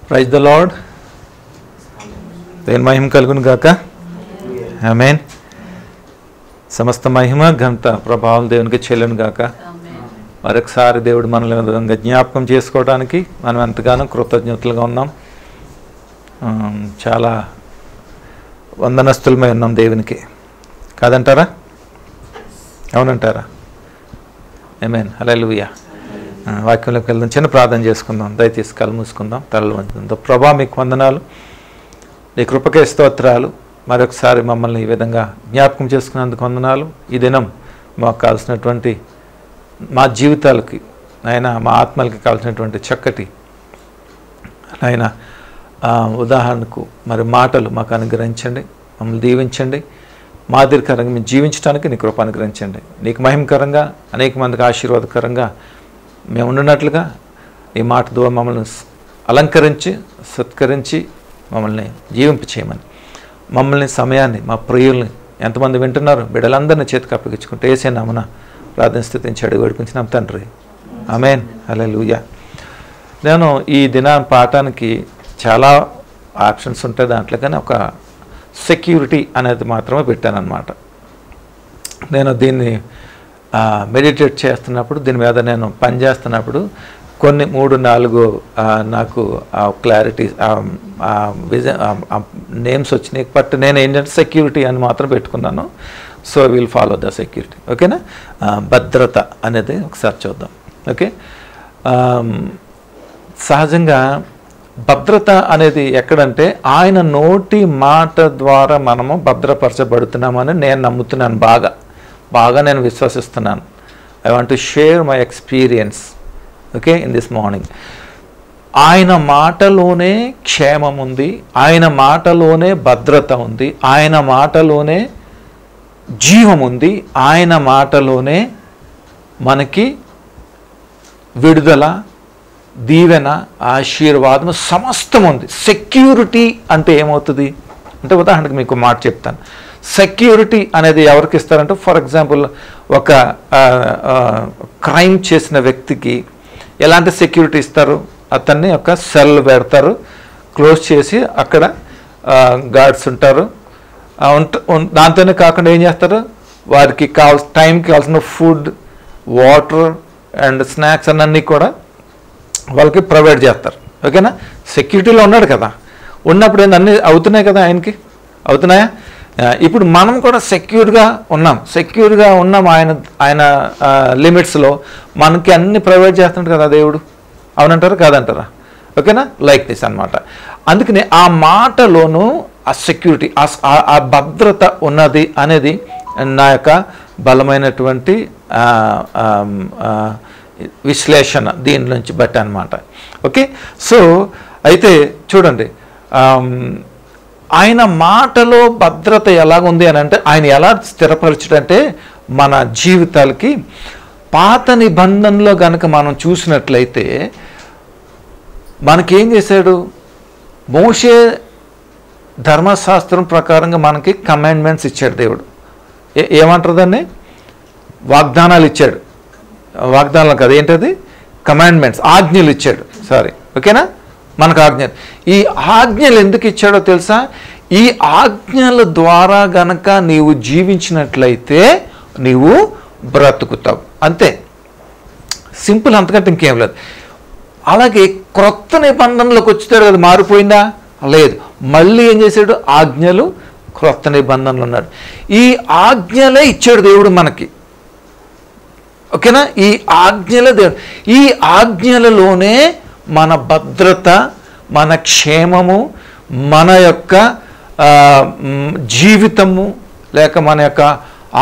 Praise the lord. దేవుని మహిమ కలుగును గాక. ఆమేన్. సమస్త మహిమ ఘనత ప్రభావం దేవునికి చెల్లును గాక. మరొకసారి దేవుడు మనల్ని విధంగా జ్ఞాపకం చేసుకోవడానికి మనం ఎంతగానో కృతజ్ఞతలుగా ఉన్నాం. చాలా వందనస్తులమై ఉన్నాం దేవునికి, కాదంటారా? అవునంటారా? ఆమేన్. హల్లెలూయా. వాక్యంలోకి వెళ్దాం. చిన్న ప్రార్థన చేసుకుందాం. దయచేసి కళ్ళు మూసుకుందాం, తలలు వంచుకుందాం. ప్రభా, మీకు వందనాలు, నీ కృపకే స్తోత్రాలు. మరొకసారి మమ్మల్ని ఈ విధంగా జ్ఞాపకం చేసుకున్నందుకు వందనాలు. ఈ దినం మాకు కావాల్సినటువంటి మా జీవితాలకి ఆయన, మా ఆత్మలకి కావాల్సినటువంటి చక్కటి ఆయన ఉదాహరణకు మరి మాటలు మాకు అనుగ్రహించండి. మమ్మల్ని దీవించండి. మాదిరికరంగా మేము జీవించడానికి నీ కృప అనుగ్రహించండి. నీకు మహిమకరంగా, అనేక మందికి ఆశీర్వాదకరంగా మేము ఉండినట్లుగా ఈ మాట ద్వారా మమ్మల్ని అలంకరించి సత్కరించి మమ్మల్ని జీవింప చేయమని, మమ్మల్ని సమయాన్ని, మా ప్రియుల్ని ఎంతమంది వింటున్నారు బిడ్డలందరినీ చేతికి అప్పగించుకుంటే యేసే నామమున ప్రార్థన స్థితించి అడిగి వేడుకుంటున్నాం తండ్రి. ఆమేన్. హల్లెలూయా. నేను ఈ దిన పాఠానికి చాలా ఆప్షన్స్ ఉంటాయి దాంట్లో, కానీ ఒక సెక్యూరిటీ అనేది మాత్రమే పెట్టానన్నమాట. నేను దీన్ని మెడిటేట్ చేస్తున్నప్పుడు, దీని మీద నేను పనిచేస్తున్నప్పుడు కొన్ని 3-4 నాకు క్లారిటీ నేమ్స్ వచ్చినాయి. బట్ నేను ఏంటంటే సెక్యూరిటీ అని మాత్రం పెట్టుకున్నాను. So will follow the security. ఓకేనా? భద్రత అనేది ఒకసారి చూద్దాం. ఓకే, సహజంగా భద్రత అనేది ఎక్కడంటే ఆయన నోటి మాట ద్వారా మనము భద్రపరచబడుతున్నామని నేను నమ్ముతున్నాను. బాగా నేను విశ్వసిస్తున్నాను. I want to share my experience okay in this morning. ఆయన మాటలోనే క్షేమం ఉంది, ఆయన మాటలోనే భద్రత ఉంది, ఆయన మాటలోనే జీవం ఉంది, ఆయన మాటలోనే మనకి విడుదల, దీవెన, ఆశీర్వాదం సమస్తం ఉంది. సెక్యూరిటీ అంటే ఏమవుతుంది అంటే, ఉదాహరణకు మీకు మాట చెప్తాను. సెక్యూరిటీ అనేది ఎవరికి ఇస్తారంటే, ఫర్ ఎగ్జాంపుల్ ఒక క్రైమ్ చేసిన వ్యక్తికి ఎలాంటి సెక్యూరిటీ ఇస్తారు? అతన్ని ఒక సెల్ పెడతారు, క్లోజ్ చేసి అక్కడ గార్డ్స్ ఉంటారు. దాంతోనే కాకుండా ఏం చేస్తారు, వారికి టైంకి కావాల్సిన ఫుడ్, వాటర్ అండ్ స్నాక్స్ అన్నీ కూడా వాళ్ళకి ప్రొవైడ్ చేస్తారు. ఓకేనా? సెక్యూరిటీలో ఉన్నాడు కదా, ఉన్నప్పుడు అన్నీ అవుతున్నాయి కదా, ఆయనకి అవుతున్నాయా? ఇప్పుడు మనం కూడా సెక్యూర్గా ఉన్నాం ఆయన లిమిట్స్లో మనకి అన్ని ప్రొవైడ్ చేస్తున్నాడు కదా దేవుడు. అవునంటారా కాదంటారా? ఓకేనా? లైక్ దిస్ అన్నమాట. అందుకని ఆ మాటలోనూ ఆ సెక్యూరిటీ, ఆ భద్రత ఉన్నది అనేది నా యొక్క బలమైనటువంటి విశ్లేషణ దీని నుంచి బట్టి అన్నమాట. ఓకే, సో అయితే చూడండి, ఆయన మాటలో భద్రత ఎలాగుంది అని అంటే, ఆయన ఎలా స్థిరపరచడంటే మన జీవితాలకి పాత నిబంధనలో కనుక మనం చూసినట్లయితే మనకేం చేశాడు? మోషే ధర్మశాస్త్రం ప్రకారంగా మనకి కమాండ్మెంట్స్ ఇచ్చాడు దేవుడు. ఏమంటారు దాన్ని? వాగ్దానాలు ఇచ్చాడు. వాగ్దానాలు కాదు, ఏంటది? కమాండ్మెంట్స్, ఆజ్ఞలు ఇచ్చాడు. సారీ, ఓకేనా? మనకు ఆజ్ఞలు. ఈ ఆజ్ఞలు ఎందుకు ఇచ్చాడో తెలుసా? ఈ ఆజ్ఞల ద్వారా గనక నీవు జీవించినట్లయితే నీవు బ్రతుకుతావు. అంతే, సింపుల్, అంతకంటే ఇంకేం లేదు. అలాగే క్రొత్త నిబంధనలకు వచ్చాడు కదా, మారిపోయిందా? లేదు, మళ్ళీ ఏం చేశాడు? ఆజ్ఞలు, క్రొత్త నిబంధనలు ఉన్నాడు. ఈ ఆజ్ఞలే ఇచ్చాడు దేవుడు మనకి. ఓకేనా? ఈ ఆజ్ఞల దేవుడు, ఈ ఆజ్ఞలలోనే మన భద్రత, మన క్షేమము, మన యొక్క జీవితము, లేక మన యొక్క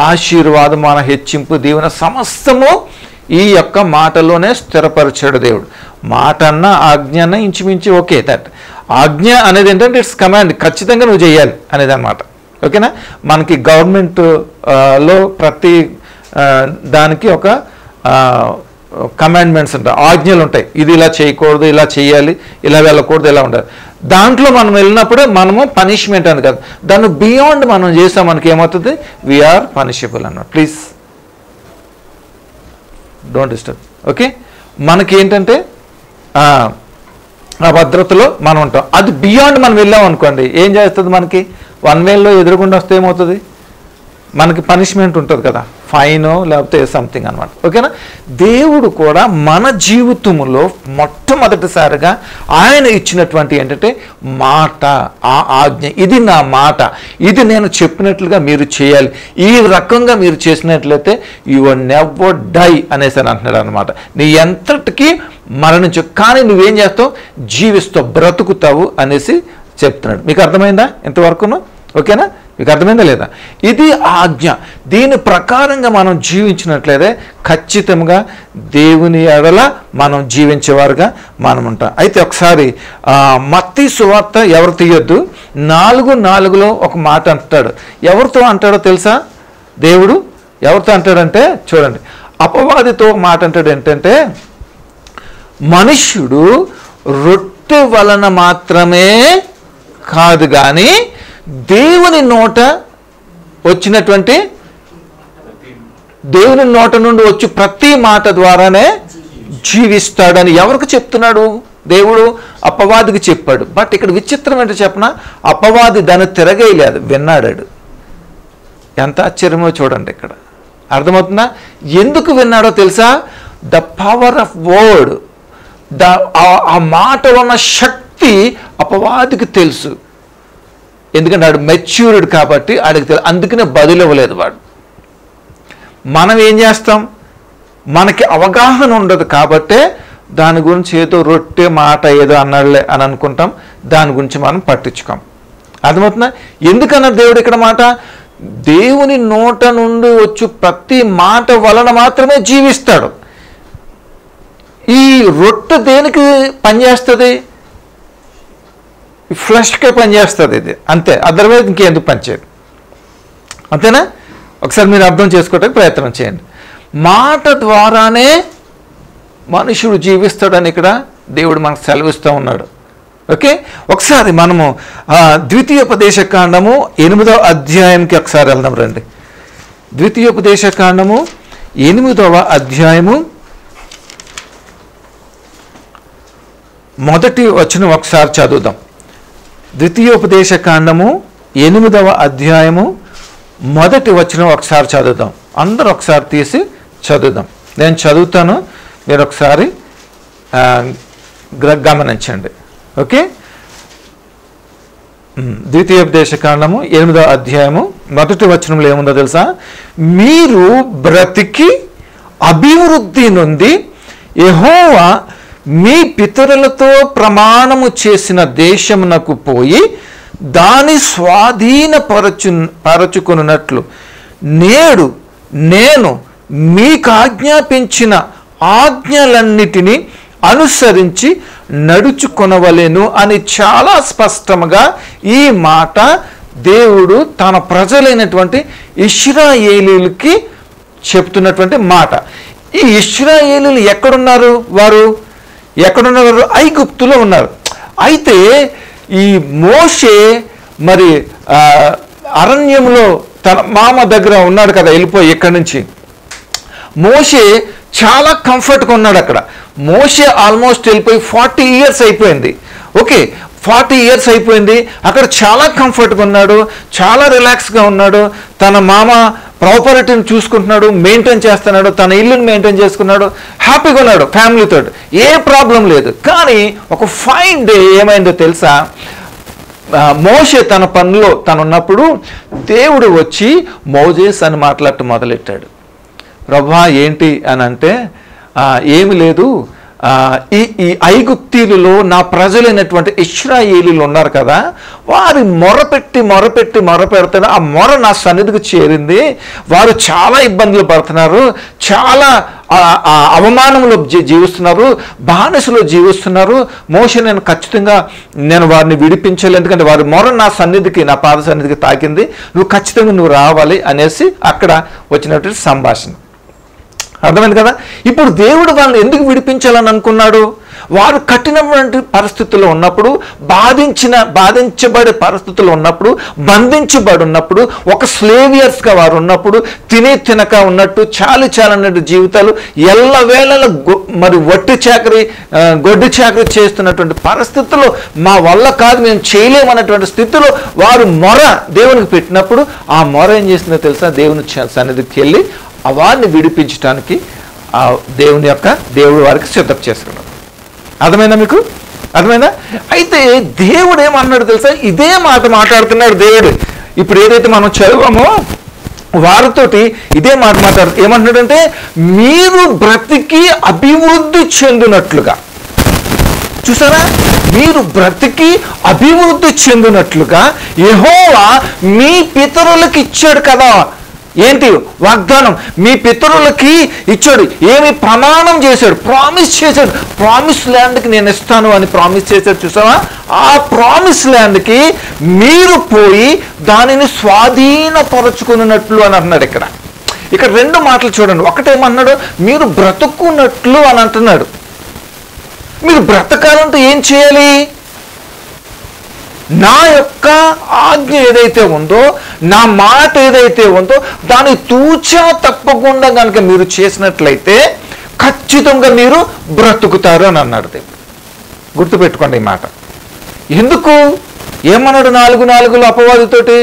ఆశీర్వాదం, మన హెచ్చింపు, దీవెన సమస్తము ఈ యొక్క మాటలోనే స్థిరపరిచాడు దేవుడు. మాట అన్న ఆజ్ఞ అన్న ఇంచుమించు ఓకే. దట్ ఆజ్ఞ అనేది ఏంటంటే ఇట్స్ కమాండ్, ఖచ్చితంగా నువ్వు చేయాలి అనేది అన్నమాట. ఓకేనా? మనకి గవర్నమెంట్లో ప్రతి దానికి ఒక కమాండ్మెంట్స్ ఉంటాయి, ఆజ్ఞలు ఉంటాయి. ఇది ఇలా చేయకూడదు, ఇలా చేయాలి, ఇలా వెళ్ళకూడదు, ఇలా ఉండాలి. దాంట్లో మనం వెళ్ళినప్పుడే మనము పనిష్మెంట్ అని కాదు, దాన్ని బియాండ్ మనం చేసాం మనకి ఏమవుతుంది? వీఆర్ పనిషబుల్ అన్నమాట. Please don't disturb. ఓకే, మనకి ఏంటంటే ఆ భద్రతలో మనం ఉంటాం. అది బియాండ్ మనం వెళ్ళాం అనుకోండి, ఏం చేస్తుంది మనకి? 1 వేలో ఎదురుగుండా వస్తే ఏమవుతుంది? మనకి పనిష్మెంట్ ఉంటుంది కదా, ఫైనో లేకపోతే సంథింగ్ అనమాట. ఓకేనా? దేవుడు కూడా మన జీవితంలో మొట్టమొదటిసారిగా ఆయన ఇచ్చినటువంటి ఏంటంటే మాట, ఆ ఆజ్ఞ, ఇది నా మాట, ఇది నేను చెప్పినట్లుగా మీరు చేయాలి, ఈ రకంగా మీరు చేసినట్లయితే యు విల్ నెవర్ డై అనేసి అని అంటున్నాడు అనమాట. నీ ఎంతటికీ మరణించు, కానీ నువ్వేం చేస్తావు? జీవిస్తావు, బ్రతుకుతావు అనేసి చెప్తున్నాడు. మీకు అర్థమైందా ఇంతవరకును? ఓకేనా? మీకు అర్థమైందా లేదా? ఇది ఆజ్ఞ. దీని ప్రకారంగా మనం జీవించినట్లయితే ఖచ్చితంగా దేవుని ఎడల మనం జీవించేవారుగా మనం ఉంటాం. అయితే ఒకసారి మత్తయి సువార్త ఎవరు తీయొద్దు 4:4లో ఒక మాట అంటాడు. ఎవరితో అంటాడో తెలుసా? దేవుడు ఎవరితో అంటాడంటే చూడండి, అపవాదితో మాట అంటాడు. ఏంటంటే, మనుష్యుడు రొట్టె వలన మాత్రమే కాదు కానీ దేవుని నోట వచ్చినటువంటి, దేవుని నోట నుండి వచ్చి ప్రతి మాట ద్వారానే జీవిస్తాడని ఎవరికి చెప్తున్నాడు? దేవుడు అపవాదికి చెప్పాడు. బట్ ఇక్కడ విచిత్రం ఏంటో చెప్పనా, అపవాది దాన్ని తిరగేయలేదు, విన్నాడాడు. ఎంత ఆశ్చర్యమో చూడండి. ఇక్కడ అర్థమవుతుందా? ఎందుకు విన్నాడో తెలుసా? ద పవర్ ఆఫ్ వర్డ్, ఆ మాటలో ఉన్న శక్తి అపవాదికి తెలుసు. ఎందుకంటే వాడు మెచ్యూర్డ్ కాబట్టి ఆడికి తెలుసు, అందుకనే బదులు ఇవ్వలేదు వాడు. మనం ఏం చేస్తాం? మనకి అవగాహన ఉండదు కాబట్టే దాని గురించి ఏదో రొట్టె మాట ఏదో అన్నాడులే అని అనుకుంటాం, దాని గురించి మనం పట్టించుకోం. అర్థమవుతుందా? ఎందుకన్నారు దేవుడు ఇక్కడ మాట? దేవుని నోట నుండి వచ్చి ప్రతి మాట వలన మాత్రమే జీవిస్తాడు. ఈ రొట్టె దేనికి పనిచేస్తుంది? ఫ్లష్కే పనిచేస్తుంది ఇది, అంతే. అదర్వైజ్ ఇంకెందుకు పనిచేయదు. అంతేనా? ఒకసారి మీరు అర్థం చేసుకోవడానికి ప్రయత్నం చేయండి. మాట ద్వారానే మనుషుడు జీవిస్తాడని ఇక్కడ దేవుడు మనకు సెలవిస్తూ ఉన్నాడు. ఓకే, ఒకసారి మనము ద్వితీయోపదేశకాండము 8వ అధ్యాయంకి ఒకసారి వెళ్దాం రండి. ద్వితీయోపదేశకాండము 8వ అధ్యాయము 1వ వచనం ఒకసారి చదువుదాం. ద్వితీయోపదేశకాండము 8వ అధ్యాయము 1వ వచనం ఒకసారి చదువుదాం. అందరూ ఒకసారి తీసి చదువుదాం. నేను చదువుతాను, మీరు ఒకసారి గమనించండి. ఓకే, ద్వితీయోపదేశకాండము 8వ అధ్యాయము 1వ వచనంలో ఏముందో తెలుసా? మీరు బ్రతికి అభివృద్ధి నొంది యెహోవా మీ పితరులతో ప్రమాణము చేసిన దేశమునకు పోయి దాని పరచుకొనున్నట్లు నేడు నేను మీకు ఆజ్ఞాపించిన ఆజ్ఞలన్నిటినీ అనుసరించి నడుచుకొనవలెను అని చాలా స్పష్టంగా ఈ మాట దేవుడు తన ప్రజలైనటువంటి ఇశ్రాయేలీయులకి చెప్తున్నటువంటి మాట. ఈ ఇశ్రాయేలీయులు ఎక్కడున్నారు? వారు ఎక్కడున్నారు? ఐగుప్తులో ఉన్నారు. అయితే ఈ మోషే మరి అరణ్యంలో తన మామ దగ్గర ఉన్నాడు కదా, వెళ్ళిపోయి ఇక్కడి నుంచి. మోషే చాలా కంఫర్ట్గా ఉన్నాడు అక్కడ. మోషే ఆల్మోస్ట్ వెళ్ళిపోయి 40 years అయిపోయింది. ఓకే, 40 years అయిపోయింది. అక్కడ చాలా కంఫర్ట్గా ఉన్నాడు, చాలా రిలాక్స్గా ఉన్నాడు. తన మామ ప్రాపర్టీని చూసుకుంటున్నాడు, మెయింటైన్ చేస్తున్నాడు, తన ఇల్లుని మెయింటైన్ చేసుకున్నాడు, హ్యాపీగా ఉన్నాడు ఫ్యామిలీతో, ఏ ప్రాబ్లం లేదు. కానీ ఒక ఫైన్ డే ఏమైందో తెలుసా? మోషే తన పనిలో తనున్నప్పుడు దేవుడు వచ్చి మోజేస్ అని మాట్లాడటం మొదలెట్టాడు. ప్రభువా ఏంటి అని అంటే, ఏమి లేదు, ఈ ఐగుప్తీయులలో నా ప్రజలైనటువంటి ఇశ్రాయేలీయులు ఉన్నారు కదా, వారి మొరపెడుతున్న ఆ మొర నా సన్నిధికి చేరింది. వారు చాలా ఇబ్బందులు పడుతున్నారు, చాలా అవమానంలో జీవిస్తున్నారు, బానిసలో జీవిస్తున్నారు. మోషే నేను వారిని విడిపించాలి, ఎందుకంటే వారి మొర నా సన్నిధికి, నా పాద సన్నిధికి తాకింది, నువ్వు ఖచ్చితంగా నువ్వు రావాలి అనేసి అక్కడ వచ్చినటువంటి సంభాషణ. అర్థమైంది కదా? ఇప్పుడు దేవుడు వాళ్ళని ఎందుకు విడిపించాలని అనుకున్నాడు? వారు కఠినమైన పరిస్థితుల్లో ఉన్నప్పుడు, బాధించబడే పరిస్థితుల్లో ఉన్నప్పుడు, బంధించబడి ఉన్నప్పుడు, ఒక స్లేవియర్స్గా వారు ఉన్నప్పుడు, తినక ఉన్నట్టు చాలన్నట్టు జీవితాలు ఎల్లవేళల మరి గొడ్డు చాకరీ చేస్తున్నటువంటి పరిస్థితుల్లో మా వల్ల కాదు, మేము చేయలేమన్నటువంటి స్థితిలో వారు మొర దేవునికి పెట్టినప్పుడు ఆ మొర ఏం చేసిందో తెలుసా? దేవుని సన్నిధికి వెళ్ళి వారిని విడిపించడానికి దేవుడు వారికి సిద్ధం చేసుకున్నాడు. అర్థమైందా మీకు? అర్థమైందా? అయితే దేవుడు ఏమన్నాడు తెలుసా? ఇదే మాట మాట్లాడుతున్నాడు దేవుడు. ఇప్పుడు ఏదైతే మనం చదివామో వారితోటి ఇదే మాట ఏమంటున్నాడంటే, మీరు బ్రతికి అభివృద్ధి చెందినట్లుగా. చూసారా? మీరు బ్రతికి అభివృద్ధి చెందినట్లుగా యెహోవా మీ పితరులకు ఇచ్చాడు కదా. ఏంటి వాగ్దానం? మీ పితరులకి ఇచ్చాడు. ఏమి ప్రమాణం చేశాడు? ప్రామిస్ చేశాడు. ప్రామిస్ ల్యాండ్కి నేను ఇస్తాను అని ప్రామిస్ చేశాడు. చూసావా? ఆ ప్రామిస్ ల్యాండ్కి మీరు పోయి దానిని స్వాధీనపరుచుకున్నట్లు అని అంటున్నాడు. ఇక్కడ రెండు మాటలు చూడండి. ఒకటేమన్నాడు? మీరు బ్రతుకున్నట్లు అని అంటున్నాడు. మీరు బ్రతకాలంటే ఏం చేయాలి? నా యొక్క ఆజ్ఞ ఏదైతే ఉందో, నా మాట ఏదైతే ఉందో దాన్ని తూచా తప్పకుండా కనుక మీరు చేసినట్లయితే ఖచ్చితంగా మీరు బ్రతుకుతారు అని అన్నాడు దేవుడు. గుర్తుపెట్టుకోండి ఈ మాట. ఎందుకు ఏమన్నాడు? 4:4 అపవాదితోటి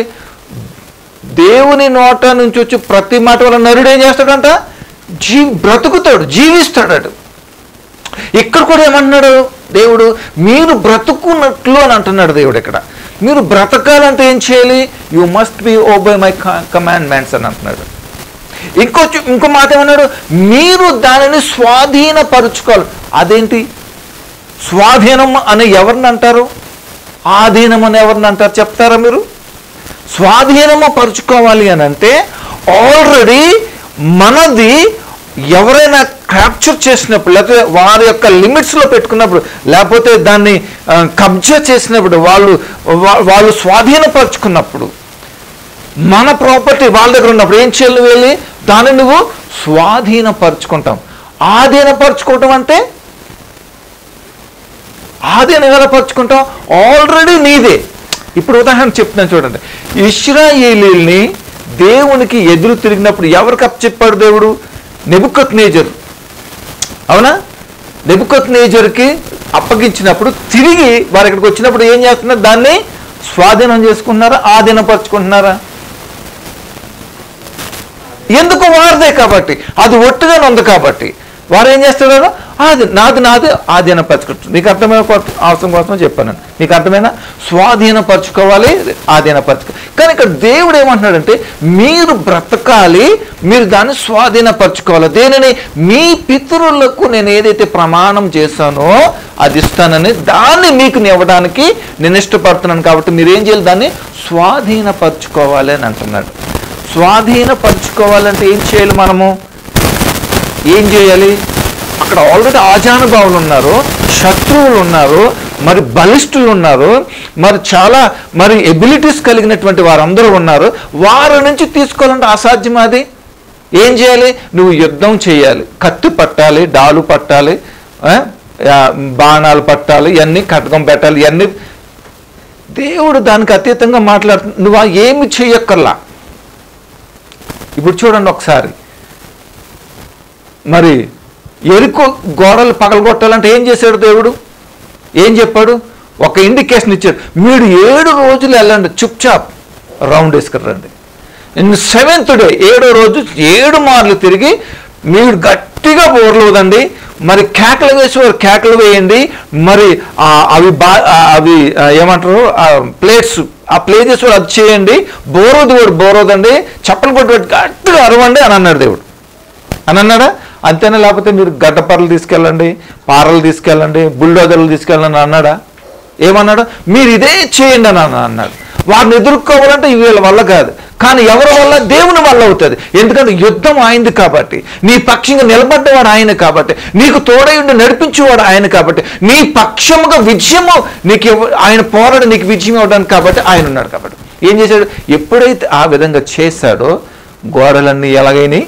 దేవుని నోట నుంచి వచ్చి ప్రతి మాట వల్ల నరుడు ఏం చేస్తాడంట? బ్రతుకుతాడు, జీవిస్తాడు. ఇక్కడ కూడా ఏమంటున్నాడు దేవుడు? మీరు బ్రతుకున్నట్లు అని అంటున్నాడు దేవుడు. ఇక్కడ మీరు బ్రతకాలంటే ఏం చేయాలి? You must be obey my commandments అని అంటున్నాడు. ఇంకో మాట ఏమన్నాడు? మీరు దానిని స్వాధీనపరుచుకోవాలి. అదేంటి స్వాధీనం అని ఎవరిని అంటారు? ఆధీనం అని ఎవరిని అంటారు చెప్తారా మీరు? స్వాధీనము పరుచుకోవాలి అని అంటే ఆల్రెడీ మనది ఎవరైనా క్యాప్చర్ చేసినప్పుడు, లేకపోతే వారి యొక్క లిమిట్స్లో పెట్టుకున్నప్పుడు, లేకపోతే దాన్ని కబ్జా చేసినప్పుడు, వాళ్ళు స్వాధీనపరుచుకున్నప్పుడు, మన ప్రాపర్టీ వాళ్ళ దగ్గర ఉన్నప్పుడు ఏం చేయాలి? వెళ్ళి దాన్ని నువ్వు స్వాధీనపరుచుకుంటాం. ఆధీనపరుచుకోవటం అంటే ఆధీనం ఎలా పరుచుకుంటాం? ఆల్రెడీ నీదే. ఇప్పుడు ఉదాహరణ చెప్తున్నాను చూడండి. ఇశ్రాయేలీల్ని దేవునికి ఎదురు తిరిగినప్పుడు ఎవరికి అప్పచెప్పాడు దేవుడు? నెబుకద్నెజరు. అవునా? నెబుకద్నెజరుకి అప్పగించినప్పుడు తిరిగి వారు ఇక్కడికి వచ్చినప్పుడు ఏం చేస్తున్నారు? దాన్ని స్వాధీనం చేసుకుంటున్నారా? ఆధీనపరుచుకుంటున్నారా? ఎందుకు? వారిదే కాబట్టి, అది ఒట్టుగానే ఉంది కాబట్టి వారు ఏం చేస్తున్నారు? అది నాది ఆధీనపరచుకుంటుంది. నీకు అర్థమైన అవసరం కోసం చెప్పాను. నీకు అర్థమైనా? స్వాధీనపరచుకోవాలి, ఆధీనపరచుకో. కానీ ఇక్కడ దేవుడు ఏమంటున్నాడంటే మీరు బ్రతకాలి, మీరు దాన్ని స్వాధీనపరచుకోవాలి. దేనిని? మీ పితరులకు నేను ఏదైతే ప్రమాణం చేశానో అది ఇస్తానని, దాన్ని మీకు ఇవ్వడానికి నేను ఇష్టపడుతున్నాను. కాబట్టి మీరు ఏం చేయాలి? దాన్ని స్వాధీనపరచుకోవాలి అని అంటున్నాడు. స్వాధీనపరచుకోవాలంటే ఏం చేయాలి? మనము ఏం చేయాలి? అక్కడ ఆల్రెడీ ఆజానుభావులు ఉన్నారు, శత్రువులు ఉన్నారు, మరి బలిష్ఠులు ఉన్నారు, మరి ఎబిలిటీస్ కలిగినటువంటి వారందరూ ఉన్నారు. వారి నుంచి తీసుకోవాలంటే అసాధ్యం. అది ఏం చేయాలి? నువ్వు యుద్ధం చేయాలి, కత్తి పట్టాలి, డాలు పట్టాలి, బాణాలు పట్టాలి, ఇవన్నీ కటకం పెట్టాలి. ఇవన్నీ దేవుడు దానికి అతీతంగా మాట్లాడుతుంది. నువ్వు ఏమి చెయ్యక్కర్లా. ఇప్పుడు చూడండి ఒకసారి, మరి ఎరుకో గోడలు పగలగొట్టాలంటే ఏం చేశాడు దేవుడు? ఏం చెప్పాడు? ఒక ఇండికేషన్ ఇచ్చాడు. మీరు 7 రోజులు వెళ్ళండి, చుప్చాప్ రౌండ్ వేసుకురండి. ఇన్ 7th డే 7వ రోజు 7 మార్లు తిరిగి మీరు గట్టిగా బోర్లుదండి. మరి కేకలు వేసేవారు కేకలు వేయండి. మరి అవి ఏమంటారు ప్లేట్స్, ఆ ప్లే చేసేవారు అది చేయండి. బోరోదండి, చప్పలు కొట్టి గట్టిగా అరవండి అని అన్నాడు దేవుడు. అని అన్నాడా? అంతేనా? లేకపోతే మీరు గడ్డపర్రలు తీసుకెళ్ళండి, పారలు తీసుకెళ్ళండి, బుల్డోజర్లు తీసుకెళ్ళండి అన్నాడా? ఏమన్నాడు? మీరు ఇదే చేయండి అని అన్నాడు. వారిని ఎదుర్కోవాలంటే వీళ్ళ వల్ల కాదు, కానీ ఎవరి వల్ల? దేవుని వల్ల అవుతుంది. ఎందుకంటే యుద్ధం ఆయనది కాబట్టి, నీ పక్షంగా నిలబడ్డవాడు ఆయన కాబట్టి, నీకు తోడయుండి నడిపించేవాడు ఆయన కాబట్టి, నీ పక్షముగా విజయము నీకు ఆయన పోరాడు నీకు విజయం ఇవ్వడానికి కాబట్టి ఆయన ఉన్నాడు. కాబట్టి ఏం చేశాడు? ఎప్పుడైతే ఆ విధంగా చేశాడో గోడలన్నీ ఎలాగైనాయి?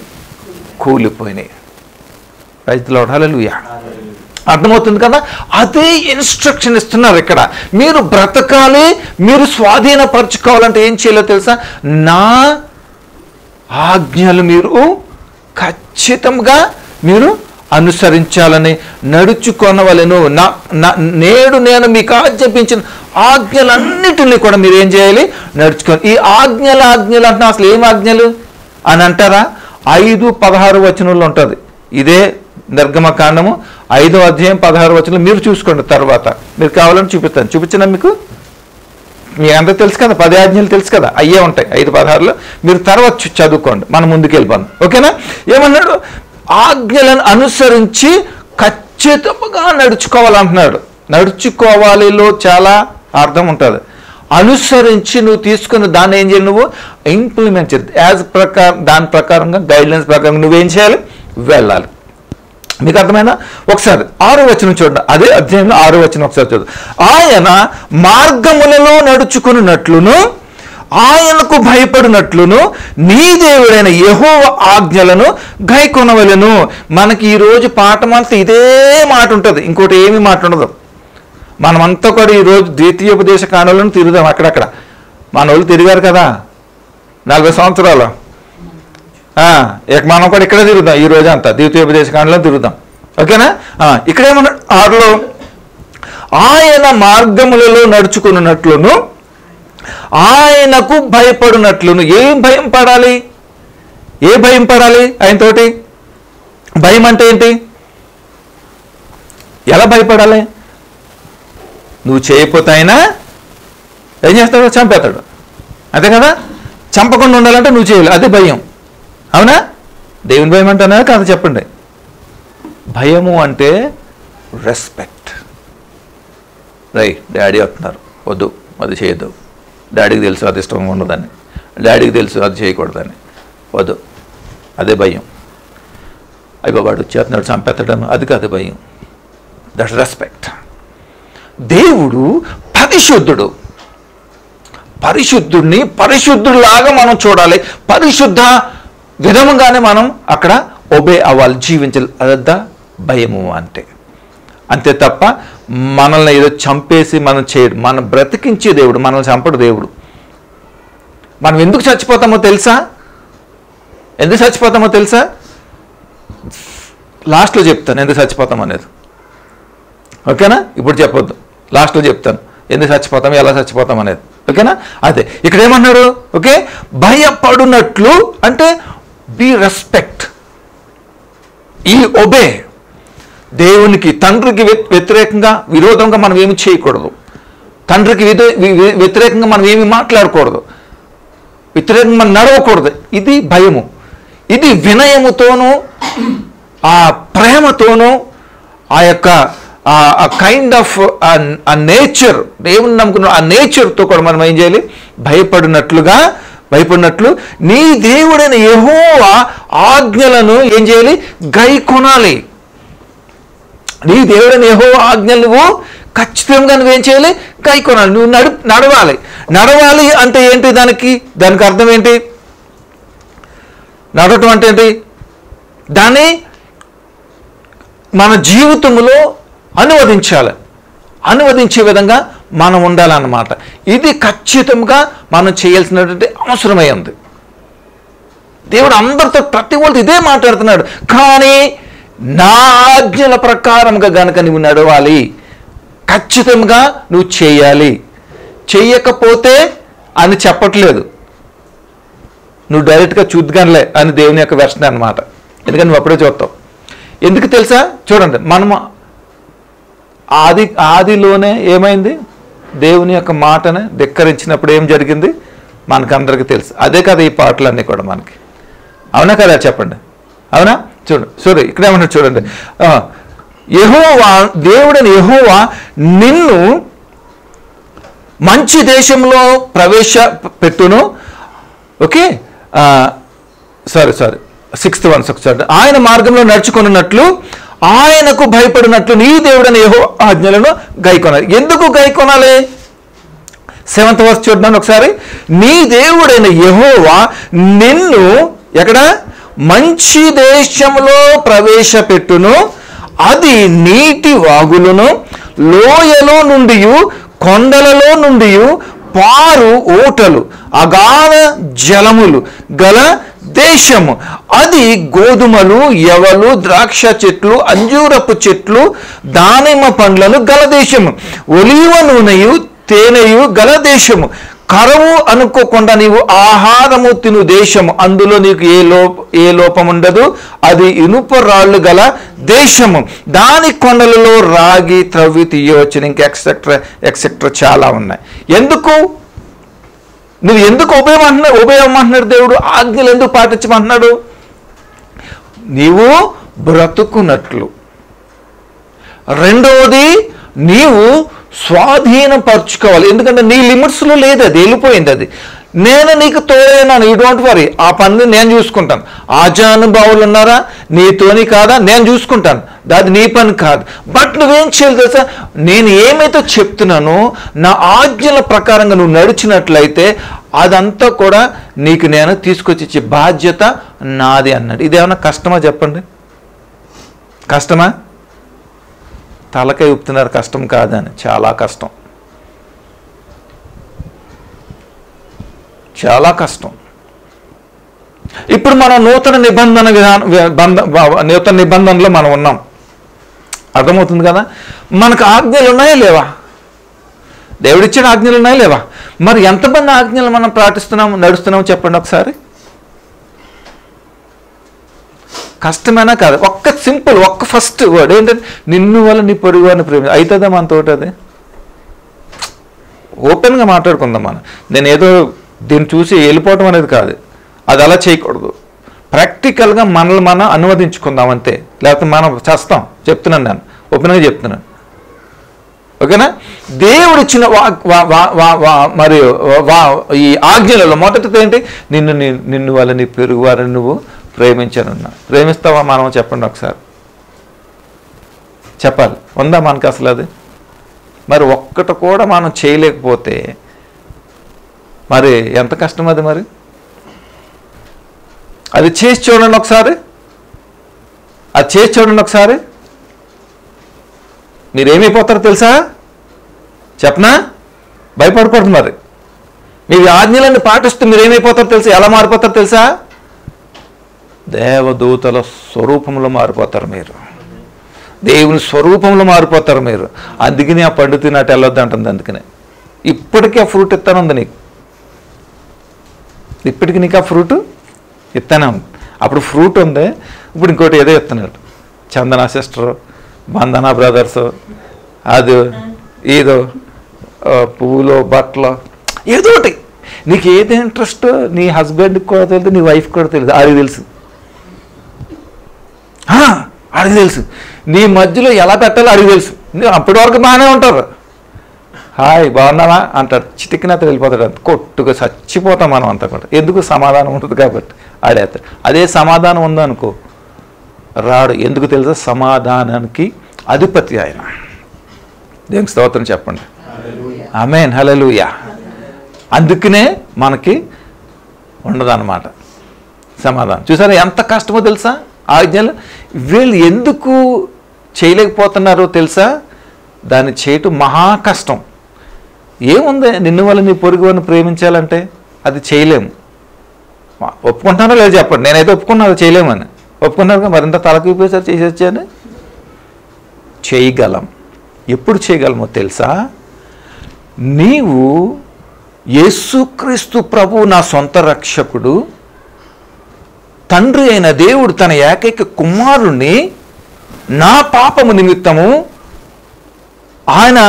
కూలిపోయినాయి. Praise the Lord. హల్లెలూయా. అర్థమవుతుంది కదా? అదే ఇన్స్ట్రక్షన్ ఇస్తున్నారు ఇక్కడ. మీరు బ్రతకాలి, మీరు స్వాధీనపరచుకోవాలంటే ఏం చేయాలో తెలుసా? నా ఆజ్ఞలు మీరు ఖచ్చితంగా మీరు అనుసరించాలని నడుచుకొనవలెను. నేడు నేను మీకు ఆజ్ఞాపించిన ఆజ్ఞలన్నిటిని కూడా మీరు ఏం చేయాలి? నడుచుకోవాలి. ఈ ఆజ్ఞలు అంటే అసలు ఏం ఆజ్ఞలు అని అంటారా? 5:16 వచనంలో ఉంటుంది. ఇదే నిర్గమకాండము 5వ అధ్యాయం 16 వచనంలో మీరు చూసుకోండి. తర్వాత మీరు కావాలని చూపిస్తాను. చూపించిన మీకు అంతా తెలుసు కదా, 10 ఆజ్ఞలు తెలుసు కదా, అయ్యే ఉంటాయి 5:16లో. మీరు తర్వాత చదువుకోండి, మనం ముందుకు వెళ్ళిపోదాం. ఓకేనా? ఏమన్నాడు? ఆజ్ఞలను అనుసరించి ఖచ్చితంగా నడుచుకోవాలంటున్నాడు. నడుచుకోవాలిలో చాలా అర్థం ఉంటుంది. అనుసరించి నువ్వు తీసుకున్న దాన్ని ఏం చేయాలి? నువ్వు ఇంప్లిమెంట్ చేయాలి. దాని ప్రకారంగా గైడ్లైన్స్ ప్రకారం నువ్వేం చేయాలి? వెళ్ళాలి. మీకు అర్థమైనా? ఒకసారి 6వ వచనం చూడండి. అదే అధ్యాయంలో 6వ వచనం ఒకసారి చూడండి. ఆయన మార్గములలో నడుచుకున్నట్లును ఆయనకు భయపడినట్లును నీ దేవుడైన యెహోవా ఆజ్ఞలను గైకొనవలెను. మనకి ఈరోజు పాఠమంతా ఇదే మాట ఉంటుంది, ఇంకోటి ఏమీ మాట ఉండదు. మనమంతా కూడా ఈరోజు ద్వితీయోపదేశ కాండంలో తిరుగుదాం. అక్కడక్కడ మన వాళ్ళు తిరిగారు కదా 40 సంవత్సరాలు. మనం కూడా ఇక్కడే తిరుగుదాం ఈ రోజు అంతా, ద్వితీయోపదేశ కాండంలో తిరుగుదాం. ఓకేనా? ఇక్కడేమన్నా 6లో ఆయన మార్గములలో నడుచుకున్నట్లును ఆయనకు భయపడినట్లును. ఏం భయం పడాలి? ఏ భయం పడాలి ఆయనతోటి? భయం అంటే ఏంటి? ఎలా భయపడాలి? నువ్వు చేయకపోతే అయినా ఏం చేస్తాడు? చంపేస్తాడు. అంతే కదా? చంపకుండా ఉండాలంటే నువ్వు చేయాలి, అదే భయం. అవునా? దేవుని భయం అంటేనా కాదు? చెప్పండి. భయము అంటే రెస్పెక్ట్. డాడీ వస్తున్నారు, వద్దు అది చేయొద్దు. డాడీకి తెలుసు అది ఇష్టంగా ఉండదని, డాడీకి తెలుసు అది చేయకూడదని, వద్దు. అదే భయం. అయ్యో వాడు చేస్తున్నాడు చంపేస్తాడని, అది కాదు భయం. That's respect. దేవుడు పరిశుద్ధుడు. పరిశుద్ధుడిని పరిశుద్ధుడిలాగా మనం చూడాలి. పరిశుద్ధ విధముగానే మనం అక్కడ ఒబే అవ్వాలి, జీవించాలి. అదంతా భయము అంటే. అంతే తప్ప మనల్ని ఏదో చంపేసి మనం చేయడు. మనం బ్రతికించే దేవుడు, మనల్ని చంపడు దేవుడు. మనం ఎందుకు చచ్చిపోతామో తెలుసా? ఎందుకు చచ్చిపోతామో తెలుసా? లాస్ట్లో చెప్తాను ఎందుకు చచ్చిపోతాం అనేది. ఓకేనా? ఇప్పుడు చెప్పొద్దు, లాస్ట్లో చెప్తాను ఎందుకు చచ్చిపోతాం, ఎలా చచ్చిపోతాం అనేది. ఓకేనా? అదే ఇక్కడ ఏమన్నాడు? ఓకే, భయపడునట్లు అంటే బి రెస్పెక్ట్, ఈ ఒబే. దేవునికి తండ్రికి వ్యతిరేకంగా విరోధంగా మనం ఏమి చేయకూడదు. తండ్రికి వ్యతిరేకంగా మనం ఏమి మాట్లాడకూడదు. వ్యతిరేకంగా మనం నడవకూడదు. ఇది భయము. ఇది వినయముతోనూ ఆ ప్రేమతోనూ ఆ యొక్క ఆ కైండ్ ఆఫ్ ఆ నేచర్, దేవుని నమ్ముకున్న ఆ నేచర్తో కూడా మనం ఏం చేయాలి? భయపడినట్లు నీ దేవుడైన యెహోవా ఆజ్ఞలను ఏం చేయాలి? గైకొనాలి. నీ దేవుడైన యెహోవా ఆజ్ఞలు నువ్వు ఖచ్చితంగా నువ్వేం చేయాలి? గైకొనాలి. నువ్వు నడవాలి అంటే ఏంటి? దానికి అర్థం ఏంటి? నడవటం అంటే ఏంటి? దాన్ని మన జీవితంలో అనువదించే విధంగా మనం ఉండాలన్నమాట. ఇది ఖచ్చితంగా మనం చేయాల్సినటువంటి అవసరమై ఉంది. దేవుడు అందరితో ప్రతి ఒక్కరితో ఇదే మాట్లాడుతున్నాడు. కానీ నా ఆజ్ఞల ప్రకారంగా గనక నువ్వు నడవాలి, ఖచ్చితంగా నువ్వు చేయాలి. చెయ్యకపోతే అని చెప్పట్లేదు, నువ్వు డైరెక్ట్గా చూద్దానులే అని దేవుని యొక్క వెర్షన్ అన్నమాట. ఎందుకంటే నువ్వు అప్పుడే చూస్తావు. ఎందుకు తెలుసా? చూడండి, మనం ఆదిలోనే ఏమైంది? దేవుని యొక్క మాటని ధిక్కరించినప్పుడు ఏం జరిగింది మనకందరికీ తెలుసు. అదే కదా ఈ పాటలన్నీ కూడా మనకి. అవునా కదా? చెప్పండి. అవునా? చూడండి ఇక్కడ ఏమన్నా చూడండి. యెహోవా, దేవుడైన యెహోవా నిన్ను మంచి దేశంలో ప్రవేశపెట్టును. ఓకే, సారీ 6th one చూడండి. ఆయన మార్గంలో నడుచుకున్నట్లు ఆయనకు భయపడినట్లు నీ దేవుడైన యెహోవా ఆజ్ఞలను గైకొనాలి. ఎందుకు గైకొనాలి? 7th verse చూడండి ఒకసారి. నీ దేవుడైన యెహోవా నిన్ను ఎక్కడ? మంచి దేశంలో ప్రవేశపెట్టును. అది నీటి వాగులను లోయలో నుండి కొండలలో నుండి పారు ఓటలు అగాధ జలములు గల దేశము. అది గోధుమలు, యవలు, ద్రాక్ష చెట్లు, అంజూరపు చెట్లు, దానిమ్మ పండ్లను గల దేశము. ఒలీవ నూనెయు తేనెయు గల దేశము. కరువు అనుకోకుండా నీవు ఆహారము తిను దేశము. అందులో నీకు ఏ లోపం ఉండదు. అది ఇనుప రాళ్ళు గల దేశము. దాని కొండలలో రాగి త్రవ్వి తీయవచ్చు. ఇంకా ఎక్సెట్రా చాలా ఉన్నాయి. ఎందుకు నువ్వు ఎందుకు ఉపయోగమంటున్నాడు దేవుడు? ఆజ్ఞలు ఎందుకు పాటించమంటున్నాడు? నీవు బ్రతుకున్నట్లు. రెండవది, నీవు స్వాధీనపరచుకోవాలి. ఎందుకంటే నీ లిమిట్స్లో లేదు, అది వెళ్ళిపోయింది. అది నేను నీకు తోడైనాను, యూ డోంట్ వరీ, ఆ పనిని నేను చూసుకుంటాను. ఆజానుభావులు ఉన్నారా? నీతోని కాదా? నేను చూసుకుంటాను, అది నీ పని కాదు. బట్ నువ్వేం చేయాలి తెలుసా? నేను ఏమైతే చెప్తున్నానో నా ఆజ్ఞల ప్రకారంగా నువ్వు నడిచినట్లయితే అదంతా కూడా నీకు నేను తీసుకొచ్చి ఇచ్చే బాధ్యత నాది అన్నాడు. ఇదేమన్నా కష్టమా చెప్పండి? కష్టమా? తలకాయ ఊపుతున్నారు కష్టం కాదని. చాలా కష్టం, చాలా కష్టం. ఇప్పుడు మనం నూతన నిబంధనలో మనం ఉన్నాం. అర్థమవుతుంది కదా? మనకు ఆజ్ఞలు ఉన్నాయా లేవా? దేవుడిచ్చిన ఆజ్ఞలు ఉన్నాయా లేవా? మరి ఎంతమంది ఆజ్ఞలు మనం పాటిస్తున్నాము, నడుస్తున్నాము చెప్పండి ఒకసారి. కష్టమైనా కాదు. ఒక్క ఫస్ట్ వర్డ్ ఏంటంటే నిన్ను వల్ల నీ పొరుగు వారిని ప్రేమ. అవుతుందా మనతోటి? అది ఓపెన్గా మాట్లాడుకుందాం మనం. నేను ఏదో దీన్ని చూసి వెళ్ళిపోవటం అనేది కాదు, అది అలా చేయకూడదు. ప్రాక్టికల్గా మనల్ని మనం అనువదించుకుందాం అంతే, లేకపోతే మనం చేస్తాం. చెప్తున్నాను, నేను ఓపెన్గా చెప్తున్నాను. ఓకేనా? దేవుడిచ్చిన మరియు ఈ ఆజ్ఞలలో మొదటిది ఏంటి? నిన్ను వల్ల నీ పొరుగు వారిని నువ్వు ప్రేమించానన్నా. ప్రేమిస్తావా మనం? చెప్పండి ఒకసారి. చెప్పాలి, ఉందా మనకు అసలు అది? మరి ఒక్కటి కూడా మనం చేయలేకపోతే మరి ఎంత కష్టం అది? మరి అది చేసి చూడండి ఒకసారి. అది చేసి చూడండి ఒకసారి. మీరేమైపోతారో తెలుసా? చెప్పనా? భయపడకూడదు. మరి మీ ఆజ్ఞలన్నీ పాటిస్తూ మీరేమైపోతారో తెలుసా? ఎలా మారిపోతారో తెలుసా? దేవదూతల స్వరూపంలో మారిపోతారు మీరు. దేవుని స్వరూపంలో మారిపోతారు మీరు. అందుకని ఆ పండు తిన్నట్టు వెళ్ళొద్దు అంటుంది. అందుకనే ఇప్పటికీ ఆ ఫ్రూట్ ఇస్తానుంది నీకు. ఇప్పటికి నీకు ఆ ఫ్రూట్ ఇస్తానే ఉంది. అప్పుడు ఫ్రూట్ ఉంది, ఇప్పుడు ఇంకోటి ఏదో ఇస్తున్నాడు. చందన సిస్టర్, బంధన బ్రదర్స్, అది ఏదో పువ్వులో బట్టలు ఏదో ఒకటి. నీకు ఏది ఇంట్రెస్ట్ నీ హస్బెండ్కి కూడా తెలియదు, నీ వైఫ్కి కూడా తెలియదు. ఆడికి తెలుసు, ఆడికి తెలుసు. నీ మధ్యలో ఎలా పెట్టాలో అడిగి తెలుసు. అప్పటి వరకు బాగానే ఉంటారు. హాయ్ బాగున్నావా అంటాడు, చిటికినత వెళ్ళిపోతాడు. అంత కొట్టుగా చచ్చిపోతాం మనం అంతా కూడా. ఎందుకు? సమాధానం ఉంటుంది కాబట్టి ఆడేస్తాడు. అదే సమాధానం ఉందనుకో రాడు. ఎందుకు తెలుసా? సమాధానానికి అధిపతి ఆయన. దేవునికి స్తోత్రం చెప్పండి. ఆమేన్, హల్లెలూయా. అందుకనే మనకి ఉండదన్నమాట సమాధానం. చూసారా ఎంత కష్టమో తెలుసా? ఆజ్ఞలు వీళ్ళు ఎందుకు చేయలేకపోతున్నారో తెలుసా? దాన్ని చేయటం మహా కష్టం. ఏముంది? నిన్ను వల్ల నీ పొరుగు వారిని ప్రేమించాలంటే అది చేయలేము. ఒప్పుకుంటానో లేదు చెప్పండి. నేనైతే ఒప్పుకున్నా అది చేయలేమని. ఒప్పుకున్నారు మరింత తలకిపోయేసరి చేసేచ్చాను. చేయగలం. ఎప్పుడు చేయగలమో తెలుసా? నీవు యేసుక్రీస్తు ప్రభు నా సొంత రక్షకుడు, తండ్రి అయిన దేవుడు తన ఏకైక కుమారుణ్ణి నా పాపము నిమిత్తము ఆయన